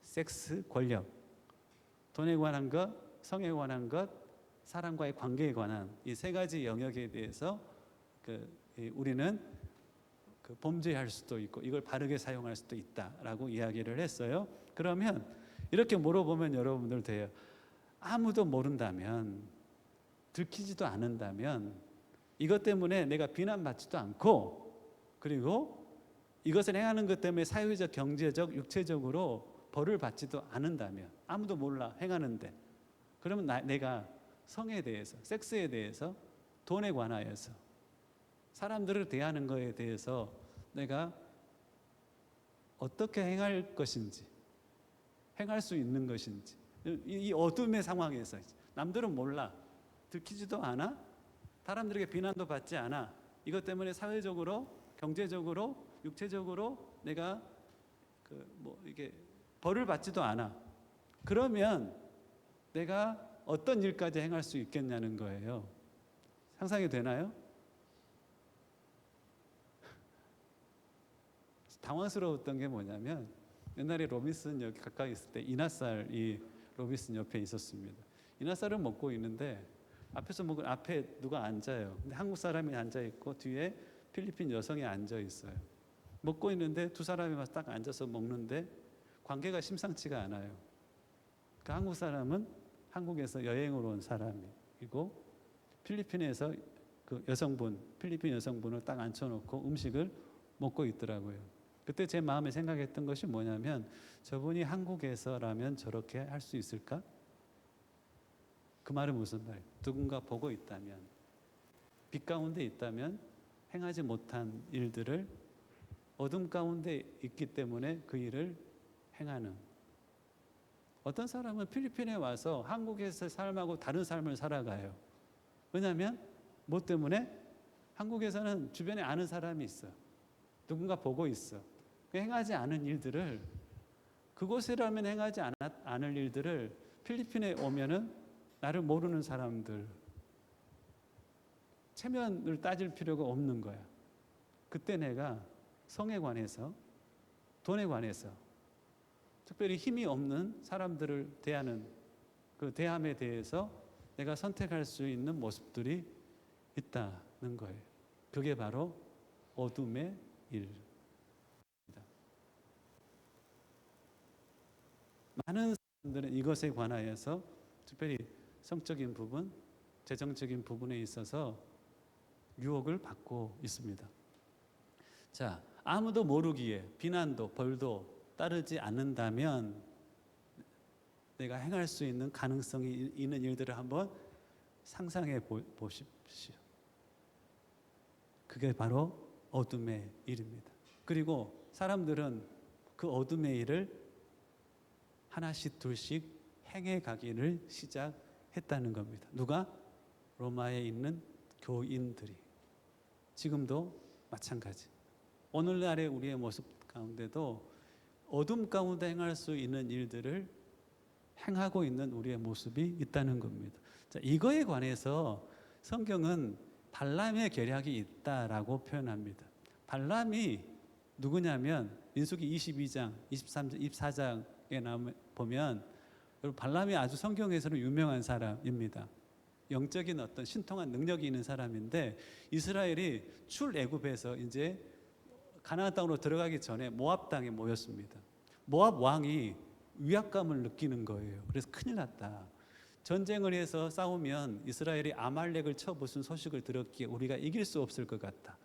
S1: 섹스, 권력. 돈에 관한 것, 성에 관한 것, 사람과의 관계에 관한 이 세 가지 영역에 대해서 우리는 범죄할 수도 있고 이걸 바르게 사용할 수도 있다라고 이야기를 했어요. 그러면 이렇게 물어보면 여러분들 돼요. 아무도 모른다면, 들키지도 않는다면, 이것 때문에 내가 비난받지도 않고, 그리고 이것을 행하는 것 때문에 사회적, 경제적, 육체적으로 벌을 받지도 않는다면, 아무도 몰라 행하는데, 그러면 내가 성에 대해서, 섹스에 대해서, 돈에 관하여서, 사람들을 대하는 것에 대해서 내가 어떻게 행할 것인지, 행할 수 있는 것인지, 이 어둠의 상황에서 남들은 몰라, 들키지도 않아, 사람들에게 비난도 받지 않아. 이것 때문에 사회적으로, 경제적으로, 육체적으로 내가 이게 벌을 받지도 않아. 그러면 내가 어떤 일까지 행할 수 있겠냐는 거예요. 상상이 되나요? 당황스러웠던 게 뭐냐면 옛날에 로빈슨 여기 가까이 있을 때 이나살이 로빈슨 옆에 있었습니다. 이나살을 먹고 있는데 앞에 누가 앉아요. 근데 한국 사람이 앉아 있고 뒤에 필리핀 여성이 앉아 있어요. 먹고 있는데 두 사람이 딱 앉아서 먹는데 관계가 심상치가 않아요. 그 한국 사람은 한국에서 여행으로 온 사람이고 필리핀에서 필리핀 여성분을 딱 앉혀놓고 음식을 먹고 있더라고요. 그때 제 마음에 생각했던 것이 뭐냐면 저분이 한국에서라면 저렇게 할 수 있을까? 그 말은 무슨 말이에요? 누군가 보고 있다면, 빛 가운데 있다면 행하지 못한 일들을 어둠 가운데 있기 때문에 그 일을 행하는. 어떤 사람은 필리핀에 와서 한국에서 삶하고 다른 삶을 살아가요. 왜냐하면 뭐 때문에? 한국에서는 주변에 아는 사람이 있어. 누군가 보고 있어. 행하지 않은 일들을, 그곳이라면 행하지 않을 일들을 필리핀에 오면은 나를 모르는 사람들, 체면을 따질 필요가 없는 거야. 그때 내가 성에 관해서, 돈에 관해서, 특별히 힘이 없는 사람들을 대하는 그 대함에 대해서 내가 선택할 수 있는 모습들이 있다는 거예요. 그게 바로 어둠의 일. 많은 사람들은 이것에 관하여서 특별히 성적인 부분, 재정적인 부분에 있어서 유혹을 받고 있습니다. 자, 아무도 모르기에 비난도 벌도 따르지 않는다면 내가 행할 수 있는 가능성이 있는 일들을 한번 상상해 보십시오. 그게 바로 어둠의 일입니다. 그리고 사람들은 그 어둠의 일을 하나씩 둘씩 행해 가기를 시작했다는 겁니다. 누가? 로마에 있는 교인들이. 지금도 마찬가지. 오늘날의 우리의 모습 가운데도 어둠 가운데 행할 수 있는 일들을 행하고 있는 우리의 모습이 있다는 겁니다. 자, 이거에 관해서 성경은 발람의 계략이 있다라고 표현합니다. 발람이 누구냐면 민수기 22장, 23장, 24장에 보면 여러분 발람이 아주 성경에서는 유명한 사람입니다. 영적인 어떤 신통한 능력이 있는 사람인데 이스라엘이 출애굽에서 이제 가나안 땅으로 들어가기 전에 모압 땅에 모였습니다. 모압 왕이 위압감을 느끼는 거예요. 그래서 큰일 났다. 전쟁을 해서 싸우면 이스라엘이 아말렉을 쳐부순 소식을 들었기에 우리가 이길 수 없을 것 같다.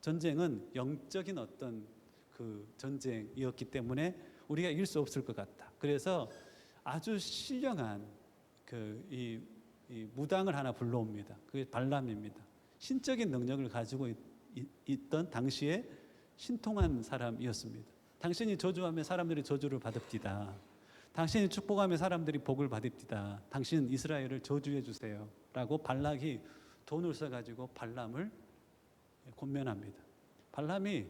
S1: 전쟁은 영적인 어떤 그 전쟁이었기 때문에 우리가 이길 수 없을 것 같다. 그래서 아주 신령한 이 무당을 하나 불러옵니다. 그게 발람입니다. 신적인 능력을 가지고 있던 당시에 신통한 사람이었습니다. 당신이 저주하면 사람들이 저주를 받읍디다. 당신이 축복하면 사람들이 복을 받읍디다. 당신 이스라엘을 저주해 주세요 라고 발락이 돈을 써가지고 발람을 권면합니다. 발람이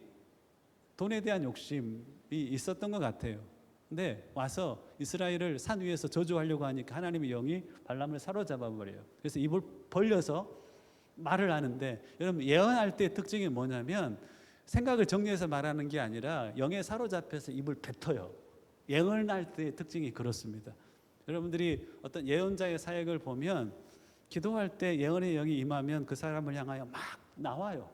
S1: 돈에 대한 욕심이 있었던 것 같아요. 근데 와서 이스라엘을 산 위에서 저주하려고 하니까 하나님의 영이 발람을 사로잡아 버려요. 그래서 입을 벌려서 말을 하는데, 여러분 예언할 때의 특징이 뭐냐면 생각을 정리해서 말하는 게 아니라 영에 사로잡혀서 입을 뱉어요. 예언할 때의 특징이 그렇습니다. 여러분들이 어떤 예언자의 사역을 보면 기도할 때 예언의 영이 임하면 그 사람을 향하여 막 나와요.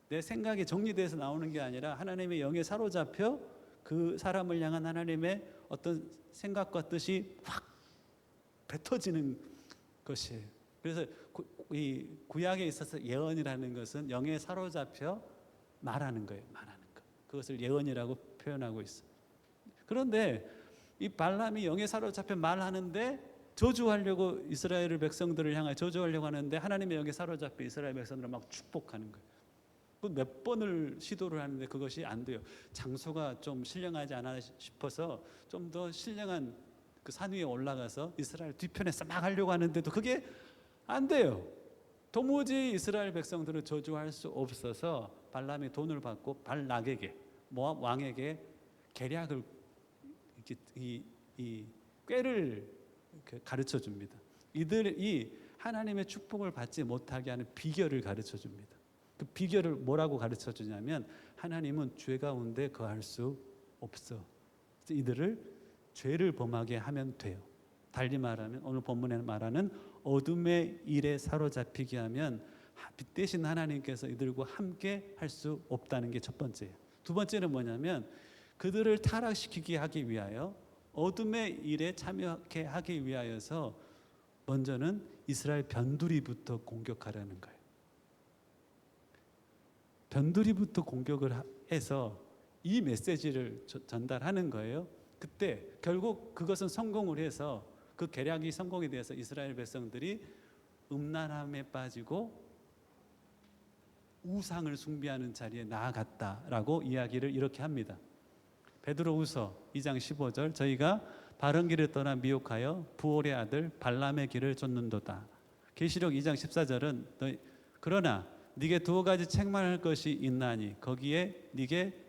S1: 내 생각이 정리돼서 나오는 게 아니라 하나님의 영에 사로잡혀 그 사람을 향한 하나님의 어떤 생각과 뜻이 확 뱉어지는 것이에요. 그래서 이 구약에 있어서 예언이라는 것은 영에 사로잡혀 말하는 거예요. 말하는 것. 그것을 예언이라고 표현하고 있어요. 그런데 이 발람이 영에 사로잡혀 말하는데 저주하려고 이스라엘 백성들을 향해 저주하려고 하는데 하나님의 영에 사로잡혀 이스라엘 백성들을 막 축복하는 거예요. 몇 번을 시도를 하는데 그것이 안 돼요. 장소가 좀 신령하지 않아 싶어서 좀 더 신령한 그 산 위에 올라가서 이스라엘 뒤편에서 막 하려고 하는데도 그게 안 돼요. 도무지 이스라엘 백성들을 저주할 수 없어서 발람이 돈을 받고 발락에게, 모압 왕에게 계략을, 이 꾀를 가르쳐 줍니다. 이들이 하나님의 축복을 받지 못하게 하는 비결을 가르쳐 줍니다. 그 비결을 뭐라고 가르쳐 주냐면 하나님은 죄 가운데 거할 수 없어. 이들을 죄를 범하게 하면 돼요. 달리 말하면 오늘 본문에 말하는 어둠의 일에 사로잡히게 하면 빛 대신 하나님께서 이들과 함께 할 수 없다는 게 첫 번째예요. 두 번째는 뭐냐면 그들을 타락시키게 하기 위하여 어둠의 일에 참여하게 하기 위하여서 먼저는 이스라엘 변두리부터 공격하라는 거예요. 변두리부터 공격을 해서 이 메시지를 전달하는 거예요. 그때 결국 그것은 성공을 해서 그 계략이 성공이 돼서 이스라엘 백성들이 음란함에 빠지고 우상을 숭배하는 자리에 나아갔다라고 이야기를 이렇게 합니다. 베드로후서 2장 15절 저희가 바른 길을 떠나 미혹하여 부올의 아들 발람의 길을 쫓는도다. 계시록 2장 14절은 그러나 네게 두 가지 책망할 것이 있나니 거기 네게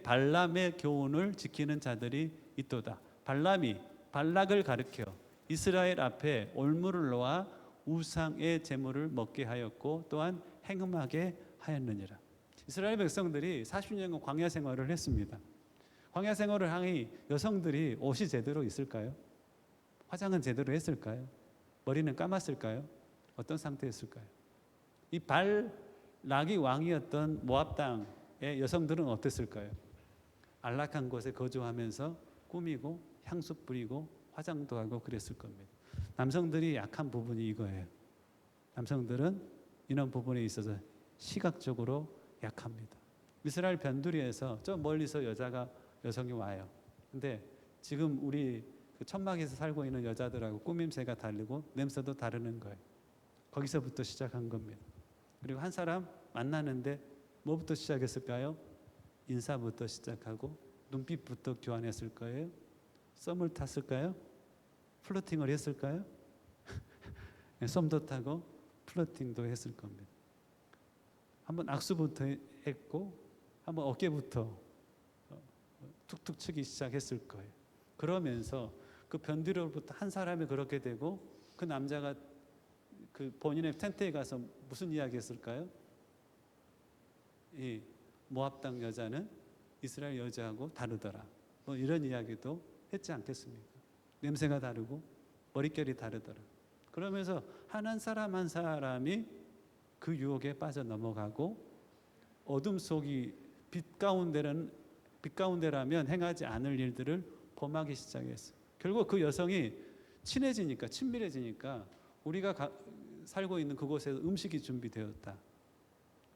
S1: 발람의 교훈을 지키는 자들이 있도다. 발람이 발락을 가르켜 이스라엘 앞에 올무를 놓아 우상의 제물을 먹게 하였고 또한 행음하게 하였느니라. 이스라엘 백성들이 40년간 광야 생활을 했습니다. 광야 생활을 하니 여성들이 옷이 제대로 있을까요? 화장은 제대로 했을까요? 머리는 감았을까요? 어떤 상태였을까요? 이 발락이 왕이었던 모압 땅의 여성들은 어땠을까요? 안락한 곳에 거주하면서 꾸미고 향수 뿌리고 화장도 하고 그랬을 겁니다. 남성들이 약한 부분이 이거예요. 남성들은 이런 부분에 있어서 시각적으로 약합니다. 이스라엘 변두리에서 저 멀리서 여성이 와요. 근데 지금 우리 그 천막에서 살고 있는 여자들하고 꾸밈새가 다르고 냄새도 다르는 거예요. 거기서부터 시작한 겁니다. 그리고 한 사람 만나는데 뭐부터 시작했을까요? 인사부터 시작하고 눈빛부터 교환했을 거예요. 썸을 탔을까요? 플러팅을 했을까요? 썸도 타고 플러팅도 했을 겁니다. 한번 악수부터 했고 한번 어깨부터 툭툭 치기 시작했을 거예요. 그러면서 그 변두리로부터 한 사람이 그렇게 되고 그 남자가 그 본인의 텐트에 가서 무슨 이야기 했을까요? 이 모압 땅 여자는 이스라엘 여자하고 다르더라. 뭐 이런 이야기도 했지 않겠습니까? 냄새가 다르고 머릿결이 다르더라. 그러면서 한 사람 한 사람이 그 유혹에 빠져 넘어가고 어둠 속이 빛 가운데라면 행하지 않을 일들을 범하기 시작했어요. 결국 그 여성이 친밀해지니까 우리가 살고 있는 그곳에서 음식이 준비되었다.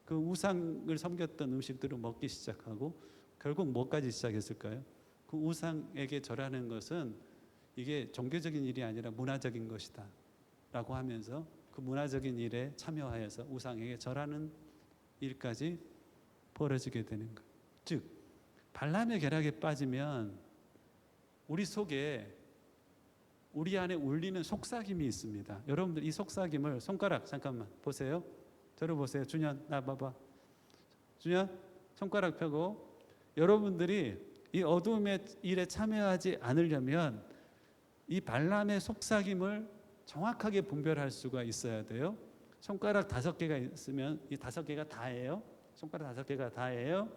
S1: 그 우상을 섬겼던 음식들을 먹기 시작하고 결국 뭐까지 시작했을까요? 그 우상에게 절하는 것은 이게 종교적인 일이 아니라 문화적인 것이다 라고 하면서 그 문화적인 일에 참여하여서 우상에게 절하는 일까지 벌어지게 되는 것. 즉 발람의 계략에 빠지면 우리 속에 우리 안에 울리는 속삭임이 있습니다. 여러분들 이 속삭임을 손가락 잠깐만 보세요. 저를 보세요. 준현 나 봐봐. 준현 손가락 펴고 여러분들이 이 어둠의 일에 참여하지 않으려면 이 발람의 속삭임을 정확하게 분별할 수가 있어야 돼요. 손가락 5개가 있으면 이 5개가 다예요. 손가락 5개가 다예요.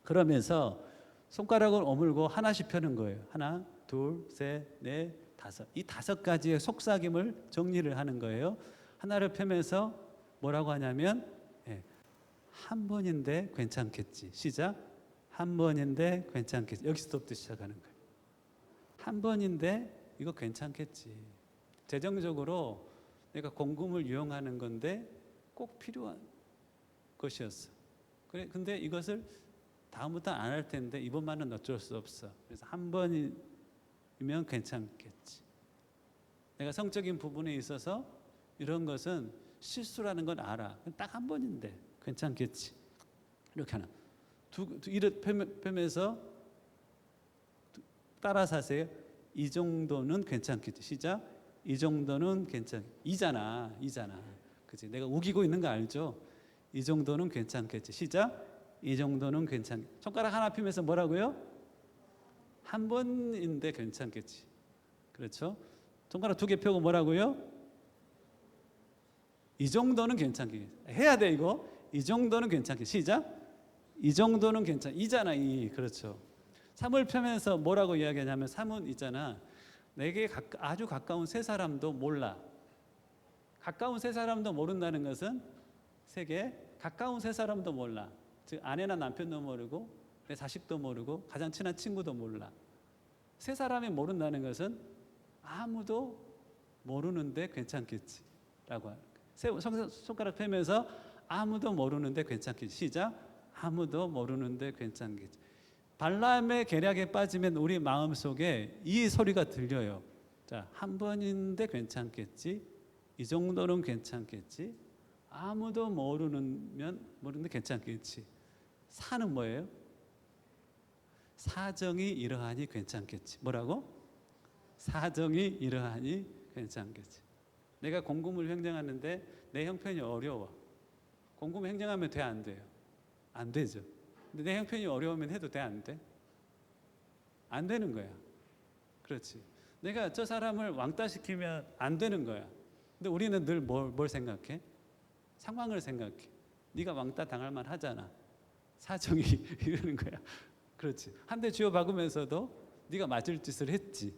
S1: 그러면서 손가락을 오물고 하나씩 펴는 거예요. 하나, 둘, 셋, 넷, 다섯. 이 5가지의 속삭임을 정리를 하는 거예요. 하나를 펴면서 뭐라고 하냐면 한 번인데 괜찮겠지. 시작. 한 번인데 괜찮겠지. 여기서부터 시작하는 거예요. 한 번인데 이거 괜찮겠지. 재정적으로 내가 공금을 이용하는 건데 꼭 필요한 것이었어. 그래, 근데 이것을 다음부터 안 할 텐데 이번만은 어쩔 수 없어. 그래서 한 번이면 괜찮겠지. 내가 성적인 부분에 있어서 이런 것은 실수라는 건 알아. 딱 한 번인데 괜찮겠지. 이렇게 하나. 이를 펴면서 따라서 하세요. 이 정도는 괜찮겠지. 시작. 이 정도는 이잖아. 그치? 내가 우기고 있는 거 알죠? 이 정도는 괜찮겠지. 시작. 이 정도는 손가락 하나 펴면서 뭐라고요? 한 번인데 괜찮겠지. 그렇죠? 손가락 2개 펴고 뭐라고요? 이 정도는 괜찮겠지. 해야 돼 이거. 이 정도는 괜찮겠지. 시작. 이 정도는 이잖아. 그렇죠. 3을 펴면서 뭐라고 이야기하냐면 3은 있잖아. 내게 아주 가까운 세 사람도 몰라. 가까운 세 사람도 모른다는 것은 세계 가까운 세 사람도 몰라. 즉 아내나 남편도 모르고 내 자식도 모르고 가장 친한 친구도 몰라. 세 사람이 모른다는 것은 아무도 모르는데 괜찮겠지 라고 손가락 펴면서 아무도 모르는데 괜찮겠지. 시작. 아무도 모르는데 괜찮겠지. 발람의 계략에 빠지면 우리 마음속에 이 소리가 들려요. 자, 한 번인데 괜찮겠지. 이 정도는 괜찮겠지. 아무도 모르는데 괜찮겠지. 사는 뭐예요? 사정이 이러하니 괜찮겠지. 뭐라고? 사정이 이러하니 괜찮겠지. 내가 공금을 횡령하는데 내 형편이 어려워. 공금 횡령하면 돼, 안 돼요? 안 되죠. 근데 내 형편이 어려우면 해도 돼, 안 돼? 안 되는 거야. 그렇지. 내가 저 사람을 왕따시키면 안 되는 거야. 근데 우리는 늘 뭘 생각해? 상황을 생각해. 네가 왕따 당할 만 하잖아. 사정이 이러는 거야. 그렇지. 한 대 쥐어 박으면서도 네가 맞을 짓을 했지.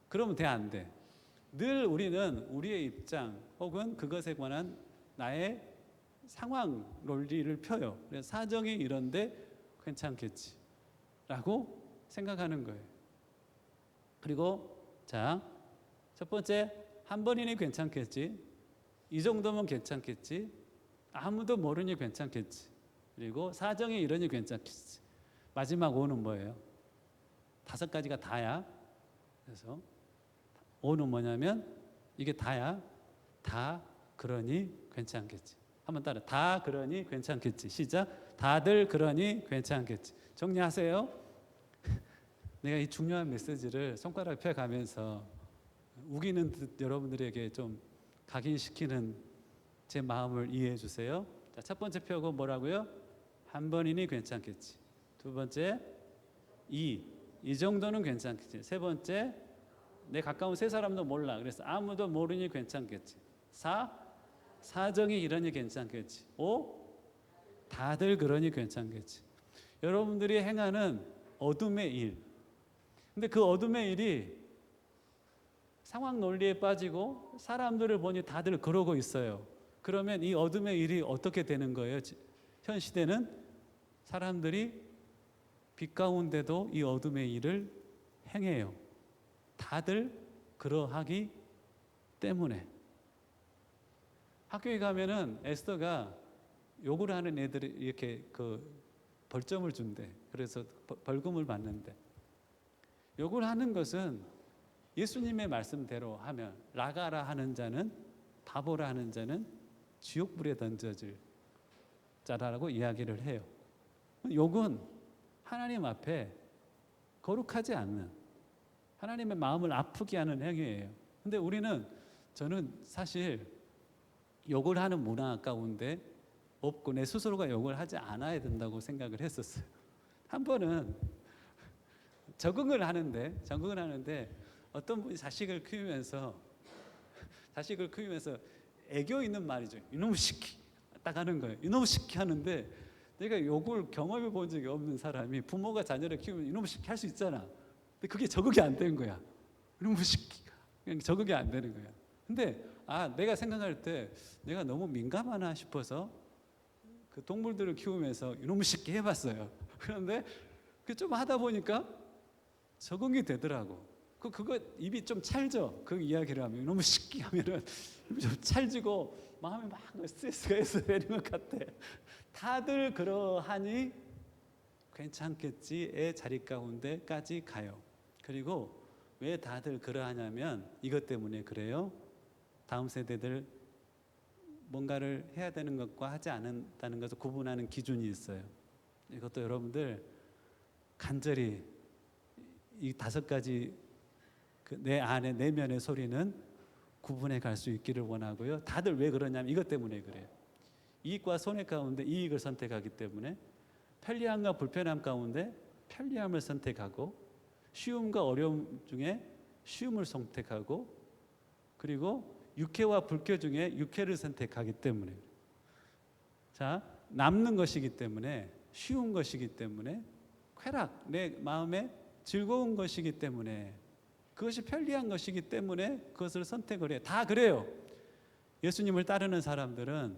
S1: 그러면 돼, 안 돼? 늘 우리는 우리의 입장 혹은 그것에 관한 나의 상황 논리를 펴요. 그래서 사정이 이런데 괜찮겠지 라고 생각하는 거예요. 그리고 자, 첫 번째, 한 번이니 괜찮겠지. 이 정도면 괜찮겠지. 아무도 모르니 괜찮겠지. 그리고 사정이 이러니 괜찮겠지. 마지막 5는 뭐예요? 5가지가 다야. 그래서 5는 뭐냐면 이게 다야. 다 그러니 괜찮겠지. 한번 따라. 다 그러니 괜찮겠지. 시작. 다들 그러니 괜찮겠지. 정리하세요. 내가 이 중요한 메시지를 손가락 펴가면서 우기는 듯 여러분들에게 좀 각인시키는 제 마음을 이해해 주세요. 자, 첫 번째 펴고 뭐라고요? 한 번이니 괜찮겠지. 두 번째, 이 정도는 괜찮겠지. 세 번째, 내 가까운 세 사람도 몰라. 그래서 아무도 모르니 괜찮겠지. 4, 사정이 이러니 괜찮겠지. 5, 다들 그러니 괜찮겠지. 여러분들이 행하는 어둠의 일. 근데 그 어둠의 일이 상황 논리에 빠지고 사람들을 보니 다들 그러고 있어요. 그러면 이 어둠의 일이 어떻게 되는 거예요? 현 시대는 사람들이 빛 가운데도 이 어둠의 일을 행해요. 다들 그러하기 때문에. 학교에 가면은 에스더가 욕을 하는 애들이 이렇게 그 벌점을 준대. 그래서 벌금을 받는데 욕을 하는 것은 예수님의 말씀대로 하면 나가라 하는 자는, 바보라 하는 자는 지옥불에 던져질 자라고 이야기를 해요. 욕은 하나님 앞에 거룩하지 않는, 하나님의 마음을 아프게 하는 행위예요. 근데 저는 사실 욕을 하는 문화 가운데 없고 내 스스로가 욕을 하지 않아야 된다고 생각을 했었어요. 한 번은 적응을 하는데 어떤 분이 자식을 키우면서 애교 있는 말이죠. 이놈의 새끼 딱 하는 거예요. 이놈의 새끼 하는데, 내가 욕을 경험해 본 적이 없는 사람이 부모가 자녀를 키우면 이놈의 새끼 할 수 있잖아. 근데 그게 적응이 안 된 거야. 이놈의 새끼. 그냥 적응이 안 되는 거야. 근데 내가 생각할 때 내가 너무 민감하나 싶어서 그 동물들을 키우면서 이놈의 새끼 해봤어요. 그런데 좀 하다 보니까 적응이 되더라고. 그거 입이 좀 찰져. 그 이야기를 하면 이놈의 새끼 하면은 좀 찰지고 마음이 막 스트레스가 내리는 것 같아. 다들 그러하니 괜찮겠지의 자리 가운데까지 가요. 그리고 왜 다들 그러하냐면 이것 때문에 그래요. 다음 세대들 뭔가를 해야 되는 것과 하지 않는다는 것을 구분하는 기준이 있어요. 이것도 여러분들 간절히 이 5가지 내 안에 내면의 소리는 구분해 갈 수 있기를 원하고요. 다들 왜 그러냐면 이것 때문에 그래요. 이익과 손해 가운데 이익을 선택하기 때문에, 편리함과 불편함 가운데 편리함을 선택하고, 쉬움과 어려움 중에 쉬움을 선택하고, 그리고 육회와 불쾌 중에 육회를 선택하기 때문에, 자, 남는 것이기 때문에, 쉬운 것이기 때문에, 쾌락, 내 마음에 즐거운 것이기 때문에, 그것이 편리한 것이기 때문에 그것을 선택을 해요. 다 그래요. 예수님을 따르는 사람들은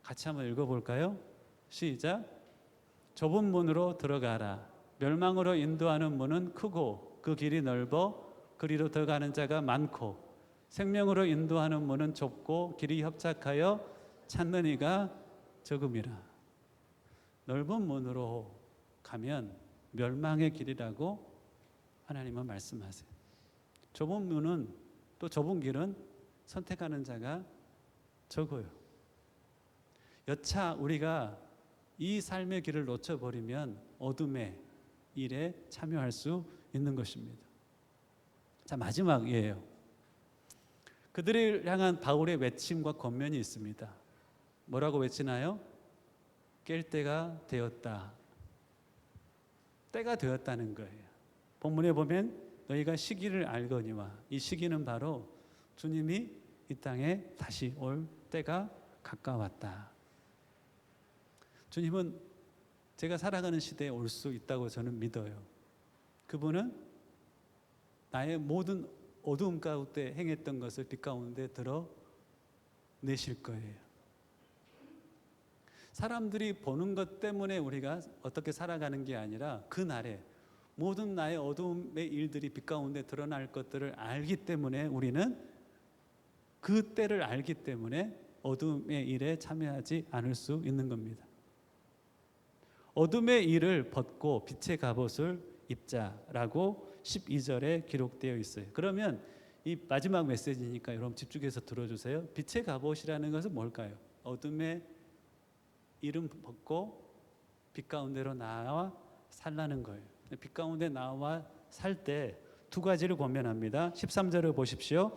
S1: 같이 한번 읽어볼까요? 시작. 좁은 문으로 들어가라. 멸망으로 인도하는 문은 크고 그 길이 넓어 그리로 들어가는 자가 많고, 생명으로 인도하는 문은 좁고 길이 협착하여 찾는 이가 적음이라. 넓은 문으로 가면 멸망의 길이라고 하나님은 말씀하세요. 좁은 문은, 또 좁은 길은 선택하는 자가 적어요. 여차 우리가 이 삶의 길을 놓쳐버리면 어둠의 일에 참여할 수 있는 것입니다. 자, 마지막이에요. 그들을 향한 바울의 외침과 권면이 있습니다. 뭐라고 외치나요? 깰 때가 되었다. 때가 되었다는 거예요. 본문에 보면 너희가 시기를 알거니와, 이 시기는 바로 주님이 이 땅에 다시 올 때가 가까웠다. 주님은 제가 살아가는 시대에 올 수 있다고 저는 믿어요. 그분은 나의 모든 어두움 가운데 행했던 것을 빛 가운데 드러내실 거예요. 사람들이 보는 것 때문에 우리가 어떻게 살아가는 게 아니라, 그날에 모든 나의 어두움의 일들이 빛 가운데 드러날 것들을 알기 때문에, 우리는 그 때를 알기 때문에 어둠의 일에 참여하지 않을 수 있는 겁니다. 어둠의 일을 벗고 빛의 갑옷을 입자라고 12절에 기록되어 있어요. 그러면 이 마지막 메시지니까 여러분 집중해서 들어주세요. 빛의 갑옷이라는 것은 뭘까요? 어둠의 일은 벗고 빛 가운데로 나와 살라는 거예요. 빛 가운데 나와 살 때 2가지를 권면합니다. 13절을 보십시오.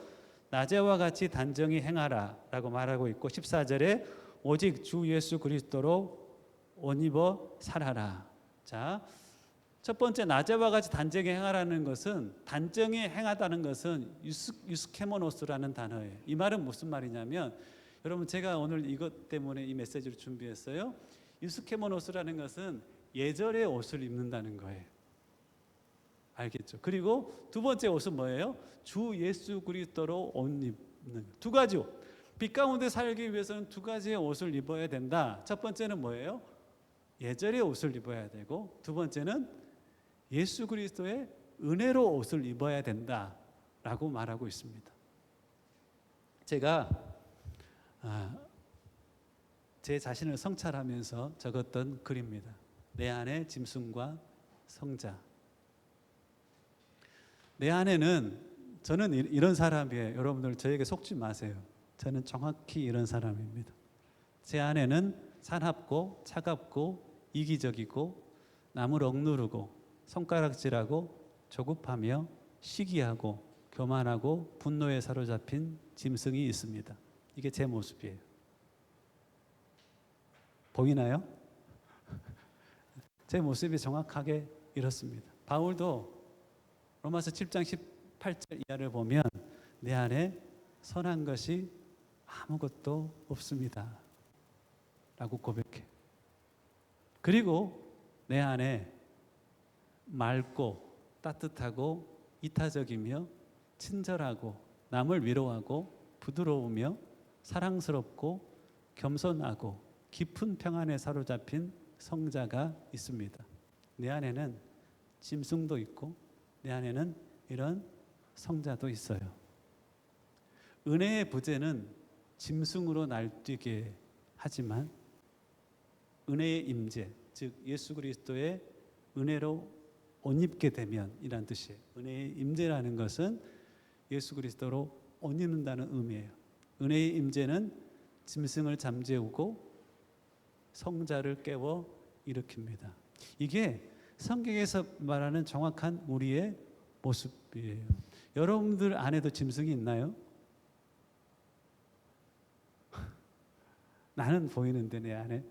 S1: 낮에와 같이 단정히 행하라 라고 말하고 있고, 14절에 오직 주 예수 그리스도로 옷 입어 살아라. 자, 첫 번째 낮에와 같이 단정히 행하라는 것은, 단정히 행하다는 것은 유스케모노스라는 단어예요. 이 말은 무슨 말이냐면, 여러분 제가 오늘 이것 때문에 이 메시지를 준비했어요. 유스케모노스라는 것은 예절의 옷을 입는다는 거예요. 알겠죠? 그리고 2번째 옷은 뭐예요? 주 예수 그리스도로 옷 입는 2가지 옷. 빛 가운데 살기 위해서는 2가지의 옷을 입어야 된다. 첫 번째는 뭐예요? 예절의 옷을 입어야 되고, 2번째는 예수 그리스도의 은혜로 옷을 입어야 된다라고 말하고 있습니다. 제가 제 자신을 성찰하면서 적었던 글입니다. 내 안의 짐승과 성자. 내 안에는 저는 이런 사람이에요. 여러분들 저에게 속지 마세요. 저는 정확히 이런 사람입니다. 제 안에는 사납고 차갑고 이기적이고 남을 억누르고 손가락질하고 조급하며 시기하고 교만하고 분노에 사로잡힌 짐승이 있습니다. 이게 제 모습이에요. 보이나요? 제 모습이 정확하게 이렇습니다. 바울도 로마서 7장 18절 이하를 보면 내 안에 선한 것이 아무것도 없습니다 라고 고백해. 그리고 내 안에 맑고 따뜻하고 이타적이며 친절하고 남을 위로하고 부드러우며 사랑스럽고 겸손하고 깊은 평안에 사로잡힌 성자가 있습니다. 내 안에는 짐승도 있고 내 안에는 이런 성자도 있어요. 은혜의 부재는 짐승으로 날뛰게 하지만 은혜의 임재, 즉 예수 그리스도의 은혜로 옷 입게 되면 이란 뜻이에요. 은혜의 임재라는 것은 예수 그리스도로 옷 입는다는 의미예요. 은혜의 임재는 짐승을 잠재우고 성자를 깨워 일으킵니다. 이게 성경에서 말하는 정확한 우리의 모습이에요. 여러분들 안에도 짐승이 있나요? 나는 보이는데 내 안에.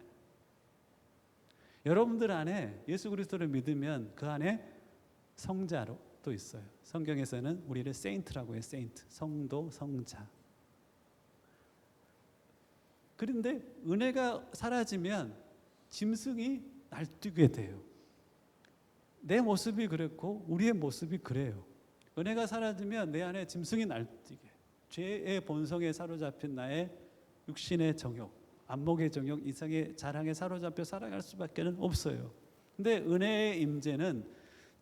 S1: 여러분들 안에 예수 그리스도를 믿으면 그 안에 성자로 또 있어요. 성경에서는 우리를 세인트라고 해요. 세인트, 성도, 성자. 그런데 은혜가 사라지면 짐승이 날뛰게 돼요. 내 모습이 그랬고 우리의 모습이 그래요. 은혜가 사라지면 내 안에 짐승이 날뛰게, 죄의 본성에 사로잡힌 나의 육신의 정욕, 안목의 정욕, 이상의 자랑에 사로잡혀 살아갈 수밖에 없어요. 근데 은혜의 임재는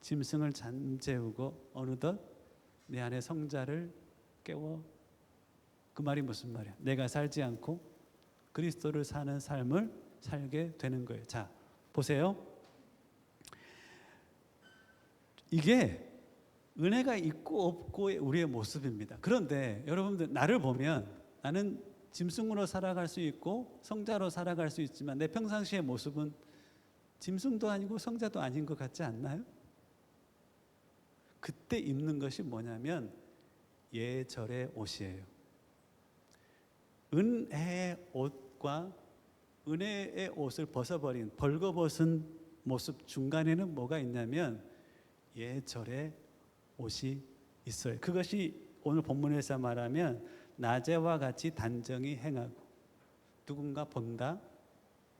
S1: 짐승을 잠재우고 어느덧 내 안에 성자를 깨워. 그 말이 무슨 말이야? 내가 살지 않고 그리스도를 사는 삶을 살게 되는 거예요. 자, 보세요. 이게 은혜가 있고 없고의 우리의 모습입니다. 그런데 여러분들 나를 보면 나는 짐승으로 살아갈 수 있고 성자로 살아갈 수 있지만 내 평상시의 모습은 짐승도 아니고 성자도 아닌 것 같지 않나요? 그때 입는 것이 뭐냐면 예절의 옷이에요. 은혜의 옷과 은혜의 옷을 벗어버린 벌거벗은 모습 중간에는 뭐가 있냐면 예절의 옷이 있어요. 그것이 오늘 본문에서 말하면 낮에와 같이 단정히 행하고 누군가 본다.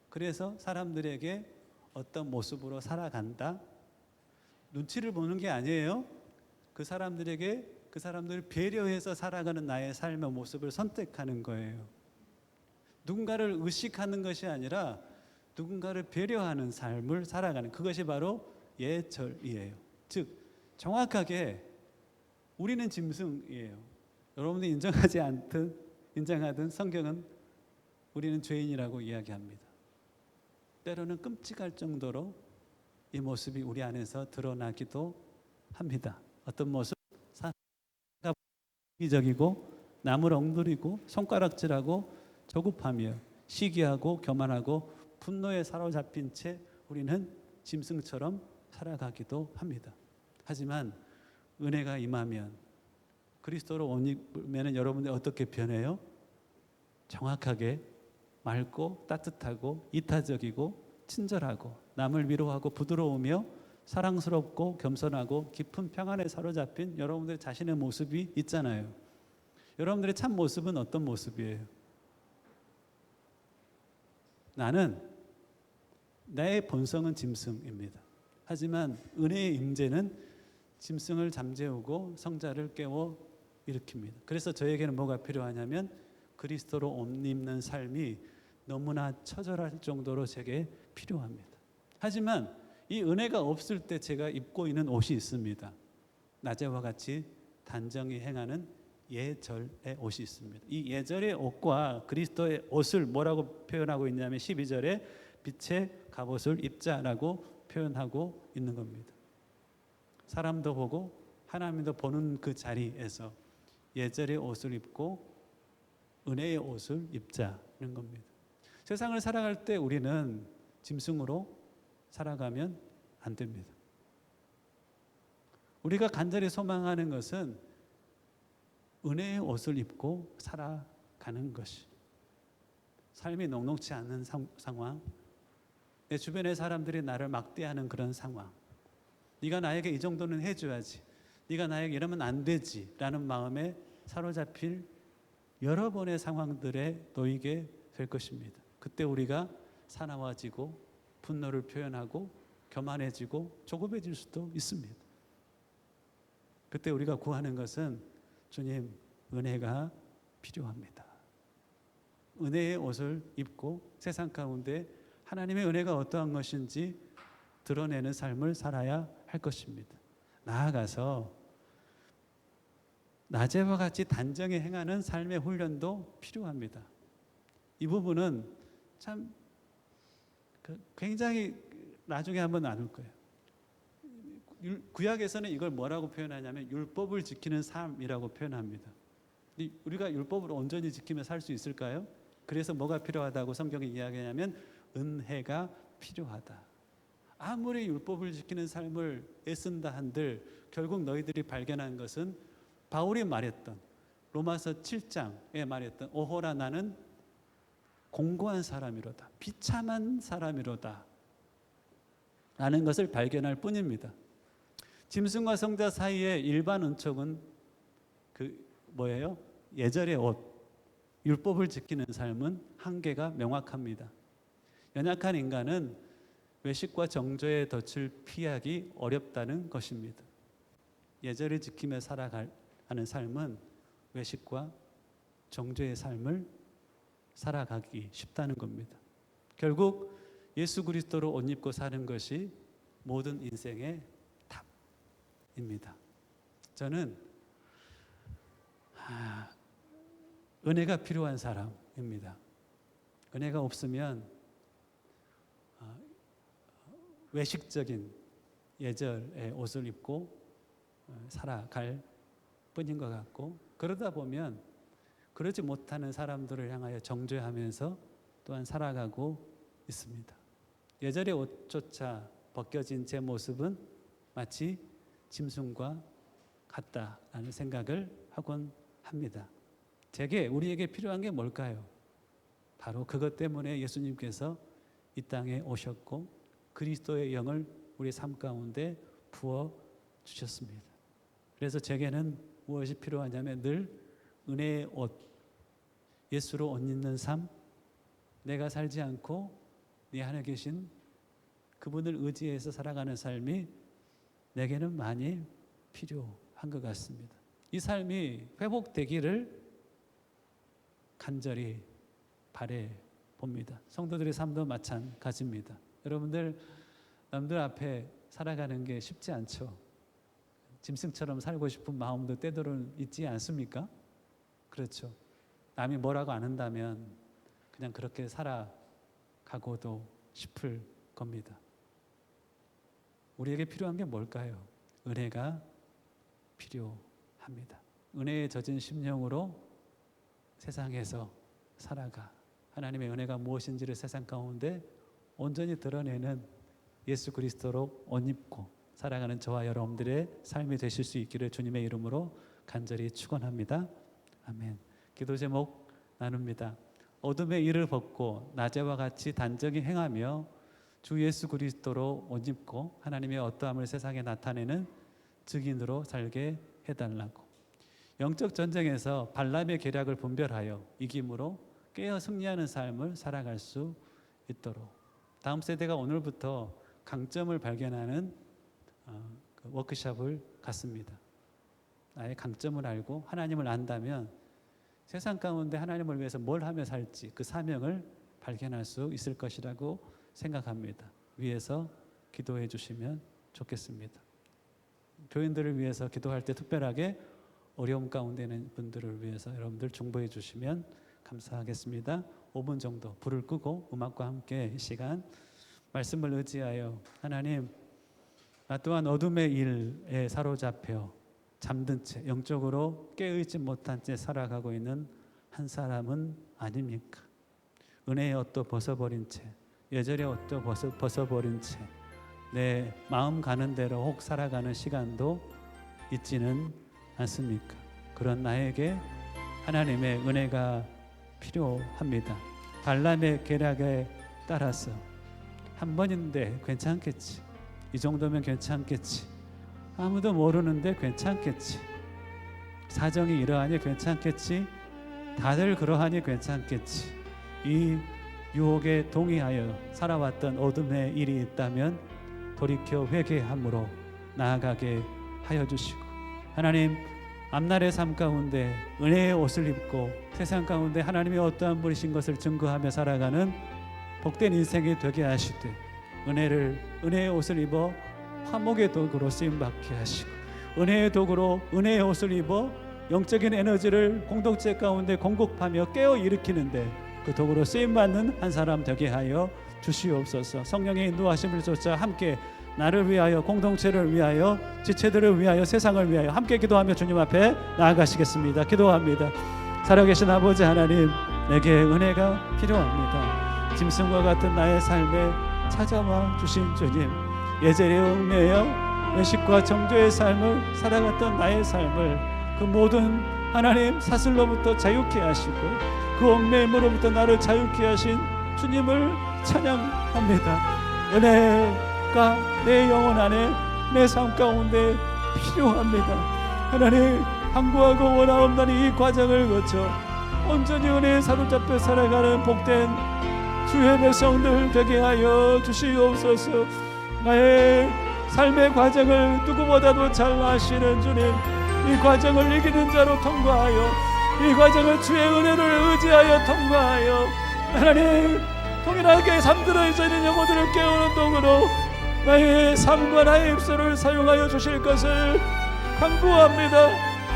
S1: 그래서 사람들에게 어떤 모습으로 살아간다. 눈치를 보는 게 아니에요. 그 사람들을 배려해서 살아가는 나의 삶의 모습을 선택하는 거예요. 누군가를 의식하는 것이 아니라 누군가를 배려하는 삶을 살아가는, 그것이 바로 예절이에요. 즉 정확하게 우리는 짐승이에요. 여러분들이 인정하든 성경은 우리는 죄인이라고 이야기합니다. 때로는 끔찍할 정도로 이 모습이 우리 안에서 드러나기도 합니다. 어떤 모습? 이기적이고 남을 억누르고 손가락질하고 조급하며 시기하고 교만하고 분노에 사로잡힌 채 우리는 짐승처럼 살아가기도 합니다. 하지만 은혜가 임하면, 그리스도로 옷 입으면 여러분들 어떻게 변해요? 정확하게 맑고 따뜻하고 이타적이고 친절하고 남을 위로하고 부드러우며 사랑스럽고 겸손하고 깊은 평안에 사로잡힌 여러분들 자신의 모습이 있잖아요. 여러분들의 참 모습은 어떤 모습이에요? 나는 나의 본성은 짐승입니다. 하지만 은혜의 임재는 짐승을 잠재우고 성자를 깨워 일으킵니다. 그래서 저에게는 뭐가 필요하냐면 그리스도로 옷 입는 삶이 너무나 처절할 정도로 제게 필요합니다. 하지만 이 은혜가 없을 때 제가 입고 있는 옷이 있습니다. 낮에와 같이 단정히 행하는 예절의 옷이 있습니다. 이 예절의 옷과 그리스도의 옷을 뭐라고 표현하고 있냐면 12절에 빛의 갑옷을 입자라고 표현하고 있는 겁니다. 사람도 보고 하나님도 보는 그 자리에서 예절의 옷을 입고 은혜의 옷을 입자는 겁니다. 세상을 살아갈 때 우리는 짐승으로 살아가면 안 됩니다. 우리가 간절히 소망하는 것은 은혜의 옷을 입고 살아가는 것이, 삶이 녹록지 않는 상황, 내 주변의 사람들이 나를 막대하는 그런 상황, 네가 나에게 이 정도는 해줘야지, 네가 나에게 이러면 안 되지 라는 마음에 사로잡힐 여러 번의 상황들에 놓이게 될 것입니다. 그때 우리가 사나워지고 분노를 표현하고 교만해지고 조급해질 수도 있습니다. 그때 우리가 구하는 것은 주님, 은혜가 필요합니다. 은혜의 옷을 입고 세상 가운데 하나님의 은혜가 어떠한 것인지 드러내는 삶을 살아야 할 것입니다. 나아가서 낮에와 같이 단정히 행하는 삶의 훈련도 필요합니다. 이 부분은 참 굉장히 나중에 한번 나눌 거예요. 구약에서는 이걸 뭐라고 표현하냐면 율법을 지키는 삶이라고 표현합니다. 우리가 율법을 온전히 지키며 살 수 있을까요? 그래서 뭐가 필요하다고 성경이 이야기하냐면 은혜가 필요하다. 아무리 율법을 지키는 삶을 애쓴다 한들 결국 너희들이 발견한 것은 바울이 말했던 로마서 7장에 말했던 오호라 나는 공고한 사람이로다, 비참한 사람이로다 라는 것을 발견할 뿐입니다. 짐승과 성자 사이의 일반 은총은 뭐예요? 예절의 옷, 율법을 지키는 삶은 한계가 명확합니다. 연약한 인간은 외식과 정죄의 덫을 피하기 어렵다는 것입니다. 예절을 지키며 살아가는 삶은 외식과 정죄의 삶을 살아가기 쉽다는 겁니다. 결국 예수 그리스도로 옷 입고 사는 것이 모든 인생의 답입니다. 저는 은혜가 필요한 사람입니다. 은혜가 없으면 외식적인 예절의 옷을 입고 살아갈 뿐인 것 같고, 그러다 보면 그러지 못하는 사람들을 향하여 정죄하면서 또한 살아가고 있습니다. 예절의 옷조차 벗겨진 제 모습은 마치 짐승과 같다라는 생각을 하곤 합니다. 우리에게 필요한 게 뭘까요? 바로 그것 때문에 예수님께서 이 땅에 오셨고 그리스도의 영을 우리 삶 가운데 부어 주셨습니다. 그래서 제게는 무엇이 필요하냐면 늘 은혜의 옷, 예수로 옷 입는 삶, 내가 살지 않고 네 안에 계신 그분을 의지해서 살아가는 삶이 내게는 많이 필요한 것 같습니다. 이 삶이 회복되기를 간절히 바래 봅니다. 성도들의 삶도 마찬가지입니다. 여러분들 남들 앞에 살아가는 게 쉽지 않죠. 짐승처럼 살고 싶은 마음도 때로는 있지 않습니까? 그렇죠. 남이 뭐라고 안 한다면 그냥 그렇게 살아가고도 싶을 겁니다. 우리에게 필요한 게 뭘까요? 은혜가 필요합니다. 은혜에 젖은 심령으로 세상에서 살아가 하나님의 은혜가 무엇인지를 세상 가운데 온전히 드러내는 예수 그리스도로 옷 입고 살아가는 저와 여러분들의 삶이 되실 수 있기를 주님의 이름으로 간절히 축원합니다. 아멘. 기도 제목 나눕니다. 어둠의 일을 벗고 낮에와 같이 단정히 행하며 주 예수 그리스도로 옷 입고 하나님의 어떠함을 세상에 나타내는 증인으로 살게 해달라고. 영적 전쟁에서 발람의 계략을 분별하여 이김으로 깨어 승리하는 삶을 살아갈 수 있도록 다음 세대가 오늘부터 강점을 발견하는 워크숍을 갖습니다. 나의 강점을 알고 하나님을 안다면 세상 가운데 하나님을 위해서 뭘 하며 살지 그 사명을 발견할 수 있을 것이라고 생각합니다. 위에서 기도해 주시면 좋겠습니다. 교인들을 위해서 기도할 때 특별하게 어려움 가운데 있는 분들을 위해서 여러분들 중보해 주시면 감사하겠습니다. 5분 정도 불을 끄고 음악과 함께 이 시간 말씀을 의지하여 하나님, 나 또한 어둠의 일에 사로잡혀 잠든 채, 영적으로 깨어있지 못한 채 살아가고 있는 한 사람은 아닙니까? 은혜의 옷도 벗어버린 채, 예절의 옷도 벗어버린 채 내 마음 가는 대로 혹 살아가는 시간도 있지는 않습니까? 그런 나에게 하나님의 은혜가 필요합니다. 발람의 계략에 따라서 한 번인데 괜찮겠지, 이 정도면 괜찮겠지, 아무도 모르는데 괜찮겠지, 사정이 이러하니 괜찮겠지, 다들 그러하니 괜찮겠지, 이 유혹에 동의하여 살아왔던 어둠의 일이 있다면 돌이켜 회개함으로 나아가게 하여 주시고, 하나님 앞날의 삶 가운데 은혜의 옷을 입고 세상 가운데 하나님의 어떠한 분이신 것을 증거하며 살아가는 복된 인생이 되게 하시되, 은혜의 옷을 입어 화목의 도구로 쓰임받게 하시고, 은혜의 도구로 은혜의 옷을 입어 영적인 에너지를 공동체 가운데 공급하며 깨어 일으키는데 그 도구로 쓰임받는 한 사람 되게 하여 주시옵소서. 성령의 인도하심을 쫓아 함께 나를 위하여, 공동체를 위하여, 지체들을 위하여, 세상을 위하여 함께 기도하며 주님 앞에 나아가시겠습니다. 기도합니다. 살아계신 아버지 하나님, 내게 은혜가 필요합니다. 짐승과 같은 나의 삶에 찾아와 주신 주님, 예절에 얽매여 외식과 정죄의 삶을 살아갔던 나의 삶을 그 모든 하나님 사슬로부터 자유케 하시고 그 얽매임으로부터 나를 자유케 하신 주님을 찬양합니다. 은혜가 내 영혼 안에, 내 삶 가운데 필요합니다. 하나님, 간구하고 원하옵나니 이 과정을 거쳐 온전히 은혜에 사로잡혀 살아가는 복된 주의 백성들 되게 하여 주시옵소서. 나의 삶의 과정을 누구보다도 잘 아시는 주님, 이 과정을 이기는 자로 통과하여, 이 과정을 주의 은혜를 의지하여 통과하여 하나님 통일하게 잠들어져 있는 영혼들을 깨우는 도구로 나의 삶과 나의 입술을 사용하여 주실 것을 간구합니다.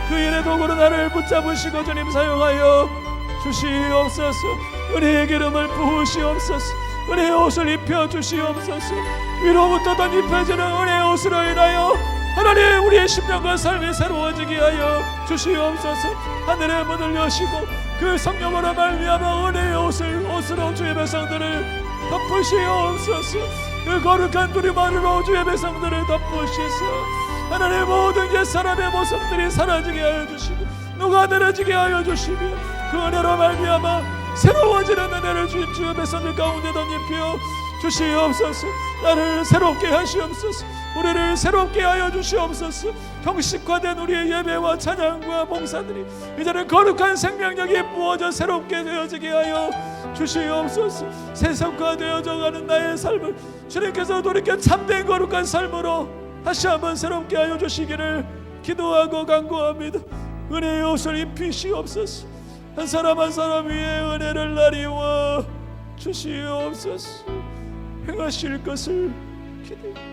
S1: 그 일의 도구로 나를 붙잡으시고 주님 사용하여 주시옵소서. 은혜의 기름을 부으시옵소서. 은혜의 옷을 입혀 주시옵소서. 위로부터 덧입혀지는 은혜의 옷으로 인하여 하나님 우리의 심령과 삶이 새로워지게 하여 주시옵소서. 하늘의 문을 여시고 그 성령으로 말미암아 은혜의 옷으로 주의 백성들을 덮으시옵소서. 그 거룩한 두리마리로 주의 백성들을 덮으시소. 하나님 모든 옛사람의 모습들이 사라지게 하여 주시고 누가 내려지게 하여 주시며 그 은혜로 말미암아 새로워지는 은혜를 주의 백성들 가운데 덧입혀 주시옵소서. 나를 새롭게 하시옵소서. 우리를 새롭게 하여 주시옵소서. 형식화된 우리의 예배와 찬양과 봉사들이 이제는 거룩한 생명력이 부어져 새롭게 되어지게 하여 주시옵소서. 세상화되어져 가는 나의 삶을 주님께서 돌이켜 참된 거룩한 삶으로 다시 한번 새롭게 하여 주시기를 기도하고 간구합니다. 은혜의 옷을 입히시옵소서. 한 사람 한 사람 위에 은혜를 나리워 주시옵소서. 행하실 것을 기대합니다.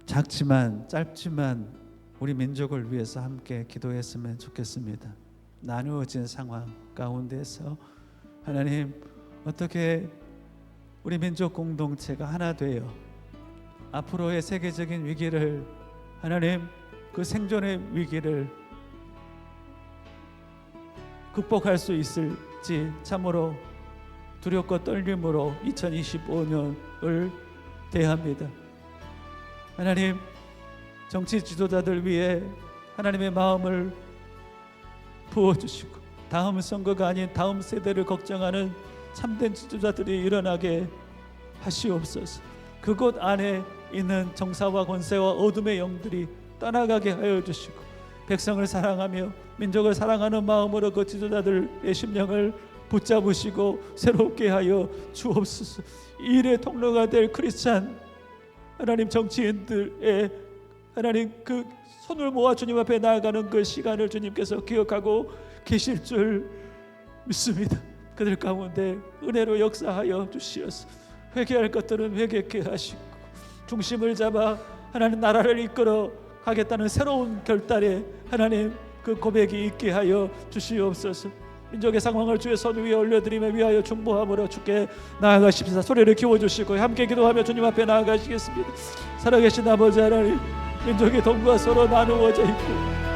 S1: 작지만 짧지만 우리 민족을 위해서 함께 기도했으면 좋겠습니다. 나누어진 상황 가운데서 하나님 어떻게 우리 민족 공동체가 하나 되어 앞으로의 세계적인 위기를, 하나님 그 생존의 위기를 극복할 수 있을지 참으로 두렵고 떨림으로 2025년을 대합니다. 하나님 정치 지도자들 위해 하나님의 마음을 부어주시고 다음 선거가 아닌 다음 세대를 걱정하는 참된 지도자들이 일어나게 하시옵소서. 그곳 안에 있는 정사와 권세와 어둠의 영들이 떠나가게 하여 주시고 백성을 사랑하며 민족을 사랑하는 마음으로 그 지도자들의 심령을 붙잡으시고 새롭게 하여 주옵소서. 이 일의 통로가 될 크리스찬 하나님 정치인들의 하나님 그 손을 모아 주님 앞에 나아가는 그 시간을 주님께서 기억하고 계실 줄 믿습니다. 그들 가운데 은혜로 역사하여 주시어서 회개할 것들은 회개케 하시고 중심을 잡아 하나님 나라를 이끌어 가겠다는 새로운 결단에 하나님 그 고백이 있게 하여 주시옵소서.
S2: 민족의 상황을 주의 손 위에 올려드리며 위하여 중보함으로 주께 나아가십시다. 소리를 키워주시고 함께 기도하며 주님 앞에 나아가시겠습니다. 살아계신 아버지 하나님, 민족의 동과 서로 나누어져 있고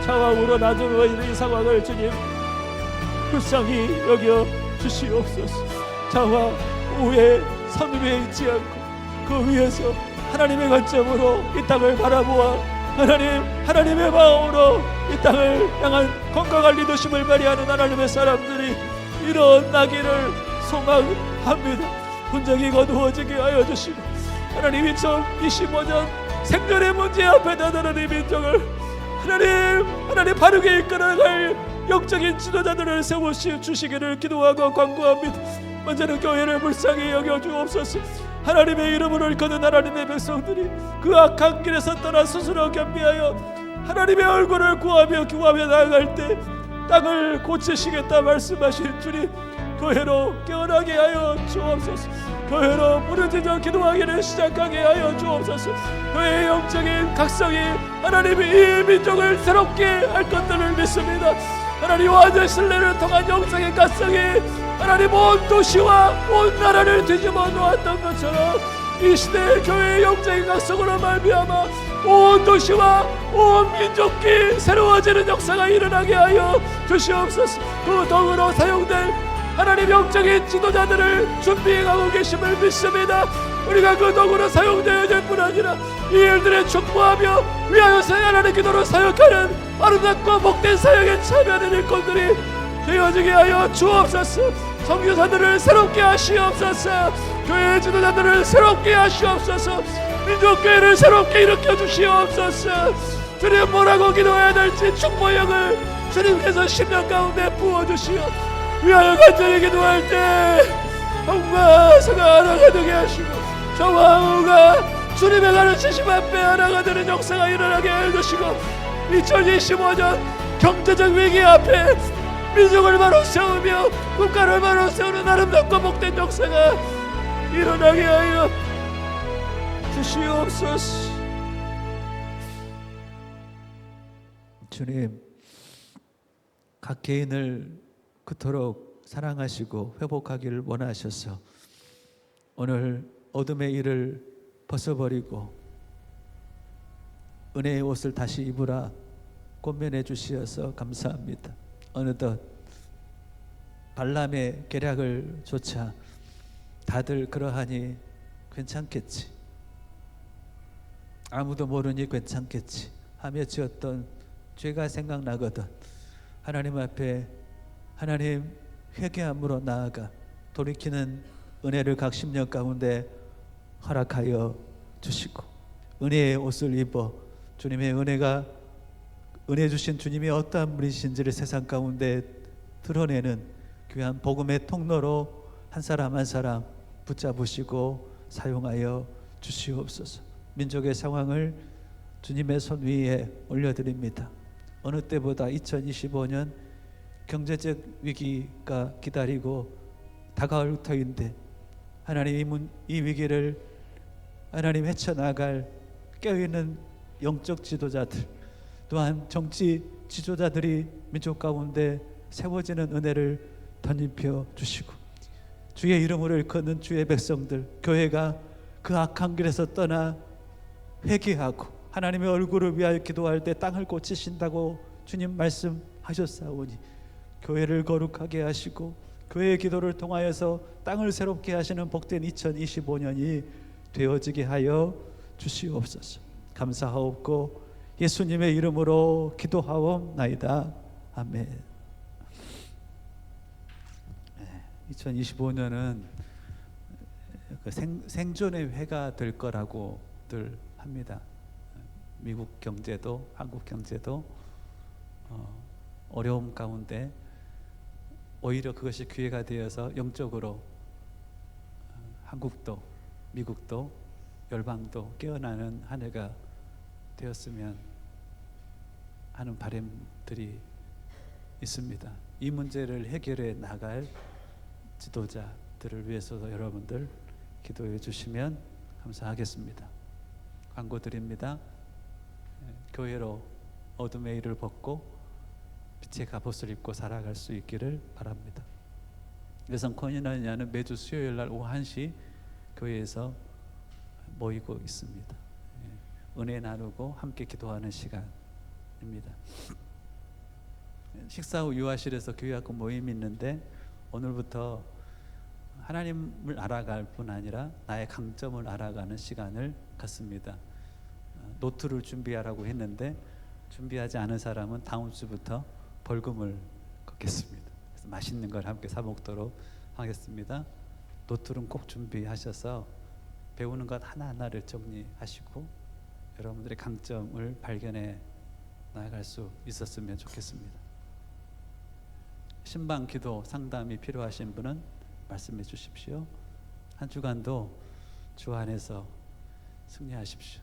S2: 좌우로 나누어 있는 이 상황을 주님 불쌍히 여겨 주시옵소서. 좌와 우에 선 위에 있지 않고 그 위에서 하나님의 관점으로 이 땅을 바라보아 하나님의 마음으로 이 땅을 향한 건강한 리더십을 발휘하는 하나님의 사람들이 일어나기를 소망합니다. 분쟁이 거두어지게 하여 주시고 하나님 2025년 생존의 문제 앞에 나타나는 이 민족을 하나님 바르게 이끌어갈 영적인 지도자들을 세워주시기를 기도하고 간구합니다. 먼저는 교회를 불쌍히 여겨주옵소서. 하나님의 이름을 일컫는 하나님의 백성들이 그 악한 길에서 떠나 스스로 겸비하여 하나님의 얼굴을 구하며 나아갈 때 땅을 고치시겠다 말씀하신 주님, 교회로 깨어나게 하여 주옵소서. 교회로 부르짖어 기도하기를 시작하게 하여 주옵소서. 교회의 영적인 각성이 하나님이 이 민족을 새롭게 할 것들을 믿습니다. 하나님 완전 신뢰를 통한 영적인 각성이 하나님 온 도시와 온 나라를 뒤집어 놓았던 것처럼 이 시대의 교회의 영적인 각성으로 말미암아 온 도시와 온 민족이 새로워지는 역사가 일어나게 하여 주시옵소서. 그 덕으로 사용될 하나님 영적인 지도자들을 준비해가고 계심을 믿습니다. 우리가 그 덕으로 사용되어야 될 뿐 아니라 이 일들에 축복하며 위하여 하나님 기도로 사역하는 아름답고 복된 사역에 참여하는 일꾼들이 되어지게 하여 주옵소서. 선교사들을 새롭게 하시옵소서. 교회의 지도자들을 새롭게 하시옵소서. 민족교회를 새롭게 일으켜 주시옵소서. 주님 뭐라고 기도해야 될지 축복력을 주님께서 10년 가운데 부어주시어 위하여 간절히 기도할 때 형과 서가 하나가 되게 하시고 저와 우가 주님의 가르치심 앞에 하나가 되는 역사가 일어나게 해주시고 2025년 경제적 위기 앞에 민족을 바로 세우며 국가를 바로 세우는 아름답고 복된 역사가 일어나게 하여 주시옵소서.
S1: 주님, 각 개인을 그토록 사랑하시고 회복하기를 원하셔서 오늘 어둠의 일을 벗어버리고 은혜의 옷을 다시 입으라 권면해 주시어서 감사합니다. 어느덧 발람의 계략을 조차 다들 그러하니 괜찮겠지, 아무도 모르니 괜찮겠지 하며 지었던 죄가 생각나거든 하나님 앞에 하나님 회개함으로 나아가 돌이키는 은혜를 각 심령 가운데 허락하여 주시고 은혜의 옷을 입어 주님의 은혜 주신 주님이 어떠한 분이신지를 세상 가운데 드러내는 귀한 복음의 통로로 한 사람 한 사람 붙잡으시고 사용하여 주시옵소서. 민족의 상황을 주님의 손 위에 올려드립니다. 어느 때보다 2025년 경제적 위기가 기다리고 다가올 터인데 하나님 이 위기를 하나님 헤쳐나갈 깨어있는 영적 지도자들 또한 정치 지도자들이 민족 가운데 세워지는 은혜를 덧입혀 주시고 주의 이름으로 일컫는 주의 백성들 교회가 그 악한 길에서 떠나 회개하고 하나님의 얼굴을 위하여 기도할 때 땅을 고치신다고 주님 말씀하셨사오니 교회를 거룩하게 하시고 교회의 기도를 통하여서 땅을 새롭게 하시는 복된 2025년이 되어지게 하여 주시옵소서. 감사하옵고 예수님의 이름으로 기도하옵나이다. 아멘. 2025년은 생존의 해가 될 거라고들 합니다. 미국 경제도 한국 경제도 어려움 가운데 오히려 그것이 기회가 되어서 영적으로 한국도 미국도 열방도 깨어나는 한 해가 되었으면 하는 바람들이 있습니다. 이 문제를 해결해 나갈 지도자들을 위해서도 여러분들 기도해 주시면 감사하겠습니다. 광고 드립니다. 교회로 어둠의 일을 벗고 빛의 갑옷을 입고 살아갈 수 있기를 바랍니다. 여성 코인원야는 매주 수요일 날 오후 1시 교회에서 모이고 있습니다. 은혜 나누고 함께 기도하는 시간입니다. 식사 후 유아실에서 교회학교 모임이 있는데 오늘부터 하나님을 알아갈 뿐 아니라 나의 강점을 알아가는 시간을 갖습니다. 노트를 준비하라고 했는데 준비하지 않은 사람은 다음 주부터 벌금을 걷겠습니다. 그래서 맛있는 걸 함께 사 먹도록 하겠습니다. 노트는 꼭 준비하셔서 배우는 것 하나하나를 정리하시고 여러분들의 강점을 발견해 나아갈 수 있었으면 좋겠습니다. 신방 기도 상담이 필요하신 분은 말씀해 주십시오. 한 주간도 주 안에서 승리하십시오.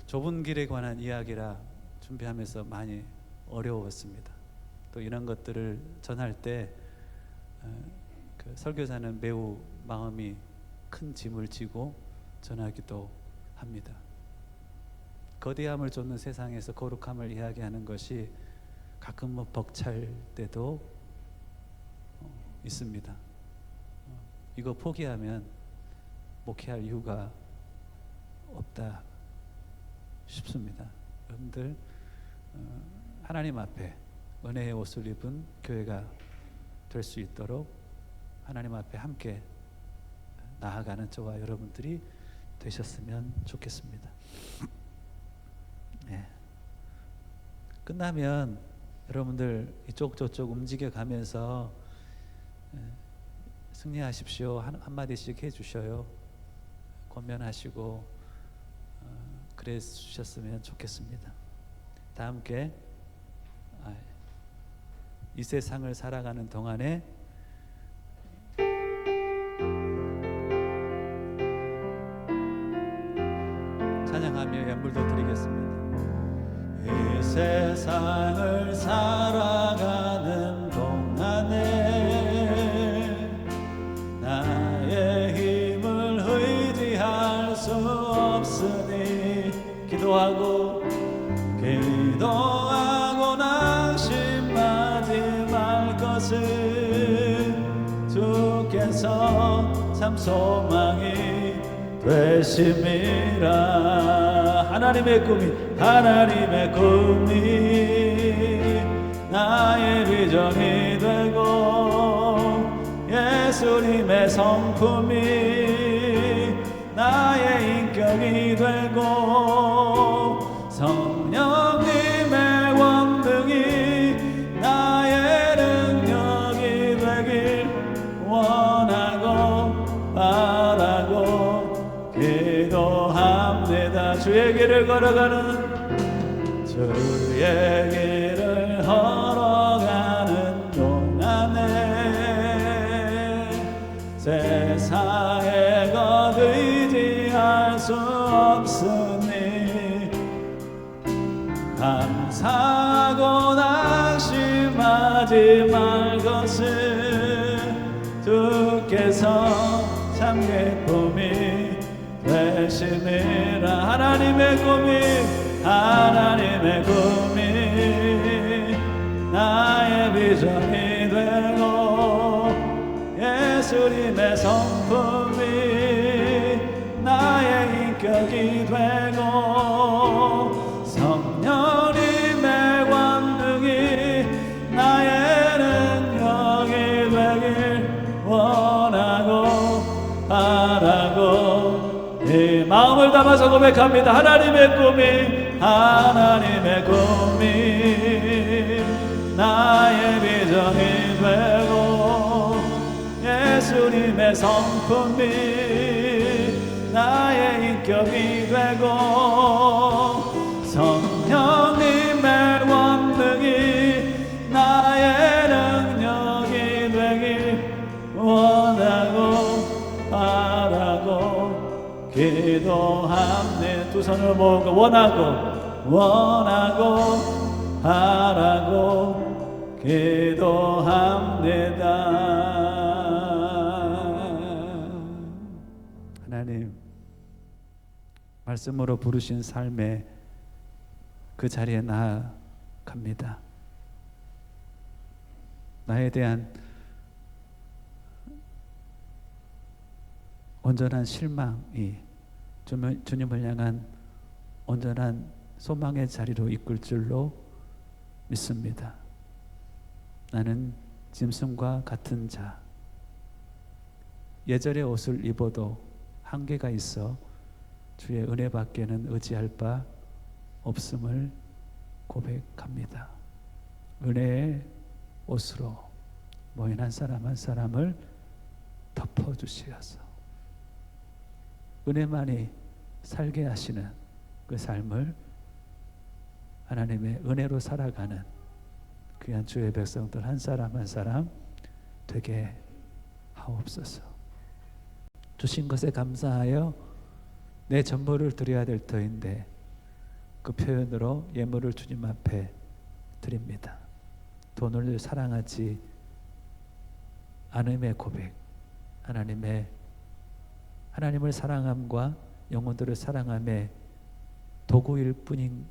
S1: 좁은 길에 관한 이야기라 준비하면서 많이 어려웠습니다. 또 이런 것들을 전할 때 그 설교사는 매우 마음이 큰 짐을 지고 전하기도 합니다. 거대함을 쫓는 세상에서 거룩함을 이야기하는 것이 가끔 벅찰 때도 있습니다. 이거 포기하면 목회할 이유가 없다 싶습니다. 여러분들 하나님 앞에 은혜의 옷을 입은 교회가 될 수 있도록 하나님 앞에 함께 나아가는 저와 여러분들이 되셨으면 좋겠습니다. 네. 끝나면 여러분들 이쪽 저쪽 움직여 가면서 승리하십시오 한마디씩 해주셔요. 권면하시고 그래 주셨으면 좋겠습니다. 다 함께 이 세상을 살아가는 동안에 찬양하며 연불도 드리겠습니다. 이 세상을 살아가는 동안에 나의 힘을 의지할 수 없으니 기도하고 낙심하지 말 것은 주께서 참 소망이 되심이라. 하나님의 꿈이 나의 비전이 되고 예수님의 성품이 나의 인격이 되고 성령님의 원능이 나의 능력이 되길 원하고 바라고 기도합니다. 주의 길을 걸어가는 동안에 세상에 것 의지할 수 없으니 감사하고 낙심하지 말 것은 주께서 참 기쁨이 되심이라. 하나님의 꿈이 나의 비전이 되고 예수님의 성품이 나의 인격이 되고 성령님의 권능이 나의 능력이 되길 원하고 바라고 이 마음을 담아서 고백합니다. 하나님의 꿈이 나의 비전이 되고 예수님의 성품이 나의 인격이 되고 성령님의 원능이 나의 능력이 되길 원하고 바라고 기도합니다. 두 손을 모으고 원하고 바라고 기도합니다. 하나님, 말씀으로 부르신 삶에 그 자리에 나아갑니다. 나에 대한 온전한 실망이 주님을 향한 온전한 소망의 자리로 이끌 줄로 믿습니다. 나는 짐승과 같은 자, 예절의 옷을 입어도 한계가 있어 주의 은혜밖에는 의지할 바 없음을 고백합니다. 은혜의 옷으로 모인 한 사람 한 사람을 덮어주시어서 은혜만이 살게 하시는 그 삶을 하나님의 은혜로 살아가는 귀한 주의 백성들 한 사람 한 사람 되게 하옵소서. 주신 것에 감사하여 내 전부를 드려야 될 터인데 그 표현으로 예물을 주님 앞에 드립니다. 돈을 사랑하지 않음의 고백, 하나님을 사랑함과 영혼들을 사랑함의 도구일 뿐인에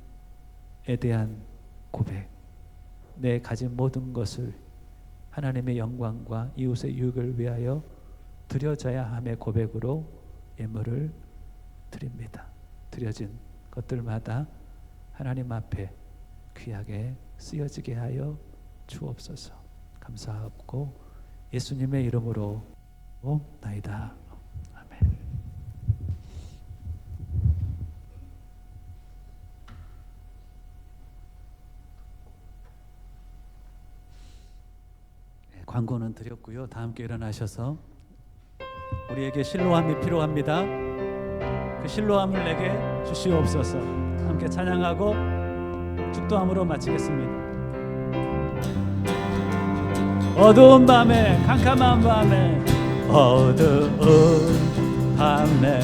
S1: 대한 고백, 내 가진 모든 것을 하나님의 영광과 이웃의 유익을 위하여 드려져야 함의 고백으로 예물을 드립니다. 드려진 것들마다 하나님 앞에 귀하게 쓰여지게 하여 주옵소서. 감사하고 예수님의 이름으로 나이다. 아멘. 광고는 드렸고요. 다 함께 일어나셔서 우리에게 실로함이 필요합니다. 그 실로함을 내게 주시옵소서. 함께 찬양하고 축도함으로 마치겠습니다. 어두운 밤에, 캄캄한 밤에, 어두운 밤에,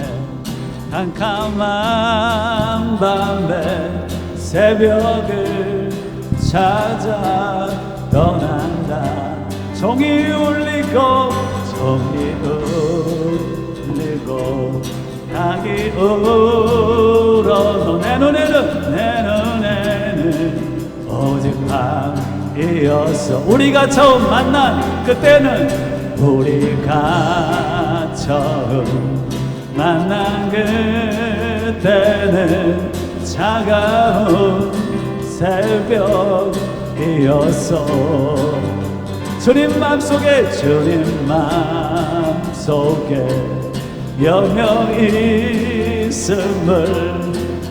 S1: 캄캄한 밤에 새벽을 찾아 떠난다. 종이 울리고 종이 울리고 닭이 울어도 내 눈에는 오직 밤이었어. 우리가 처음 만난 그때는 우리가 처음 만난 그때는 차가운 새벽이었어. 주님 맘속에 여명 있음을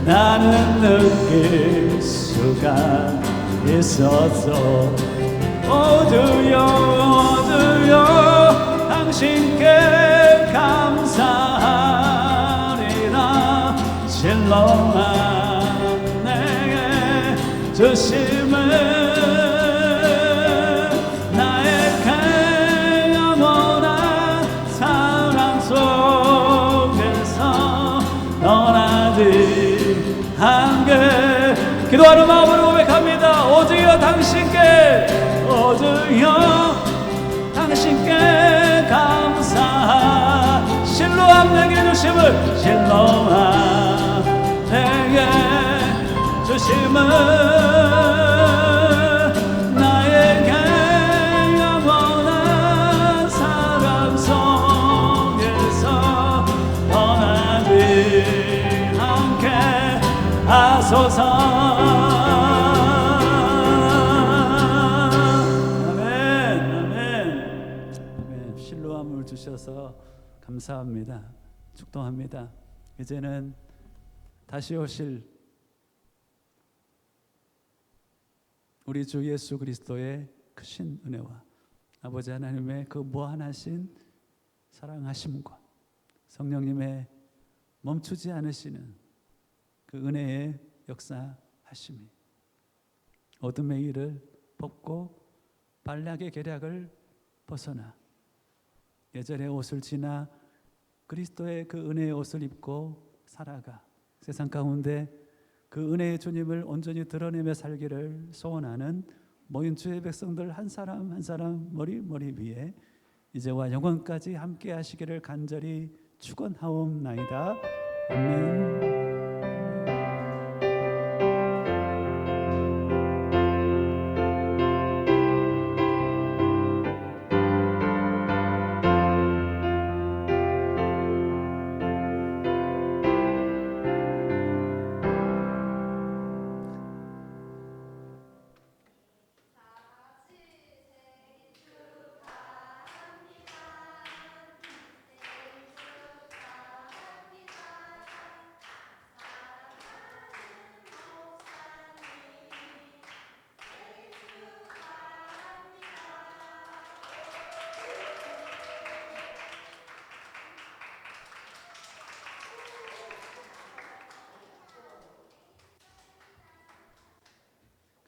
S1: 나는 느낄 수가 있었어. 주여 당신께 감사하리라. 신령한 내게 주심을 한게 기도하는 마음으로 고백합니다. 오주여 당신께 감사. 실로암 내게 주심을 실로암 내게 주심을 나에게 영원한 사랑 속에서 떠나지 않게 하소서. 아멘, 아멘, 아멘. 실로함을 주셔서 감사합니다. 축도합니다. 이제는 다시 오실 우리 주 예수 그리스도의 크신 은혜와 아버지 하나님의 그 무한하신 사랑하심과 성령님의 멈추지 않으시는 그 은혜의 역사하심이 어둠의 일을 벗고 반락의 계략을 벗어나 예절의 옷을 지나 그리스도의 그 은혜의 옷을 입고 살아가 세상 가운데 그 은혜의 주님을 온전히 드러내며 살기를 소원하는 모인 주의 백성들 한 사람 한 사람 머리 위에 이제와 영원까지 함께 하시기를 간절히 축원하옵나이다. 아멘.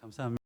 S1: 감사합니다.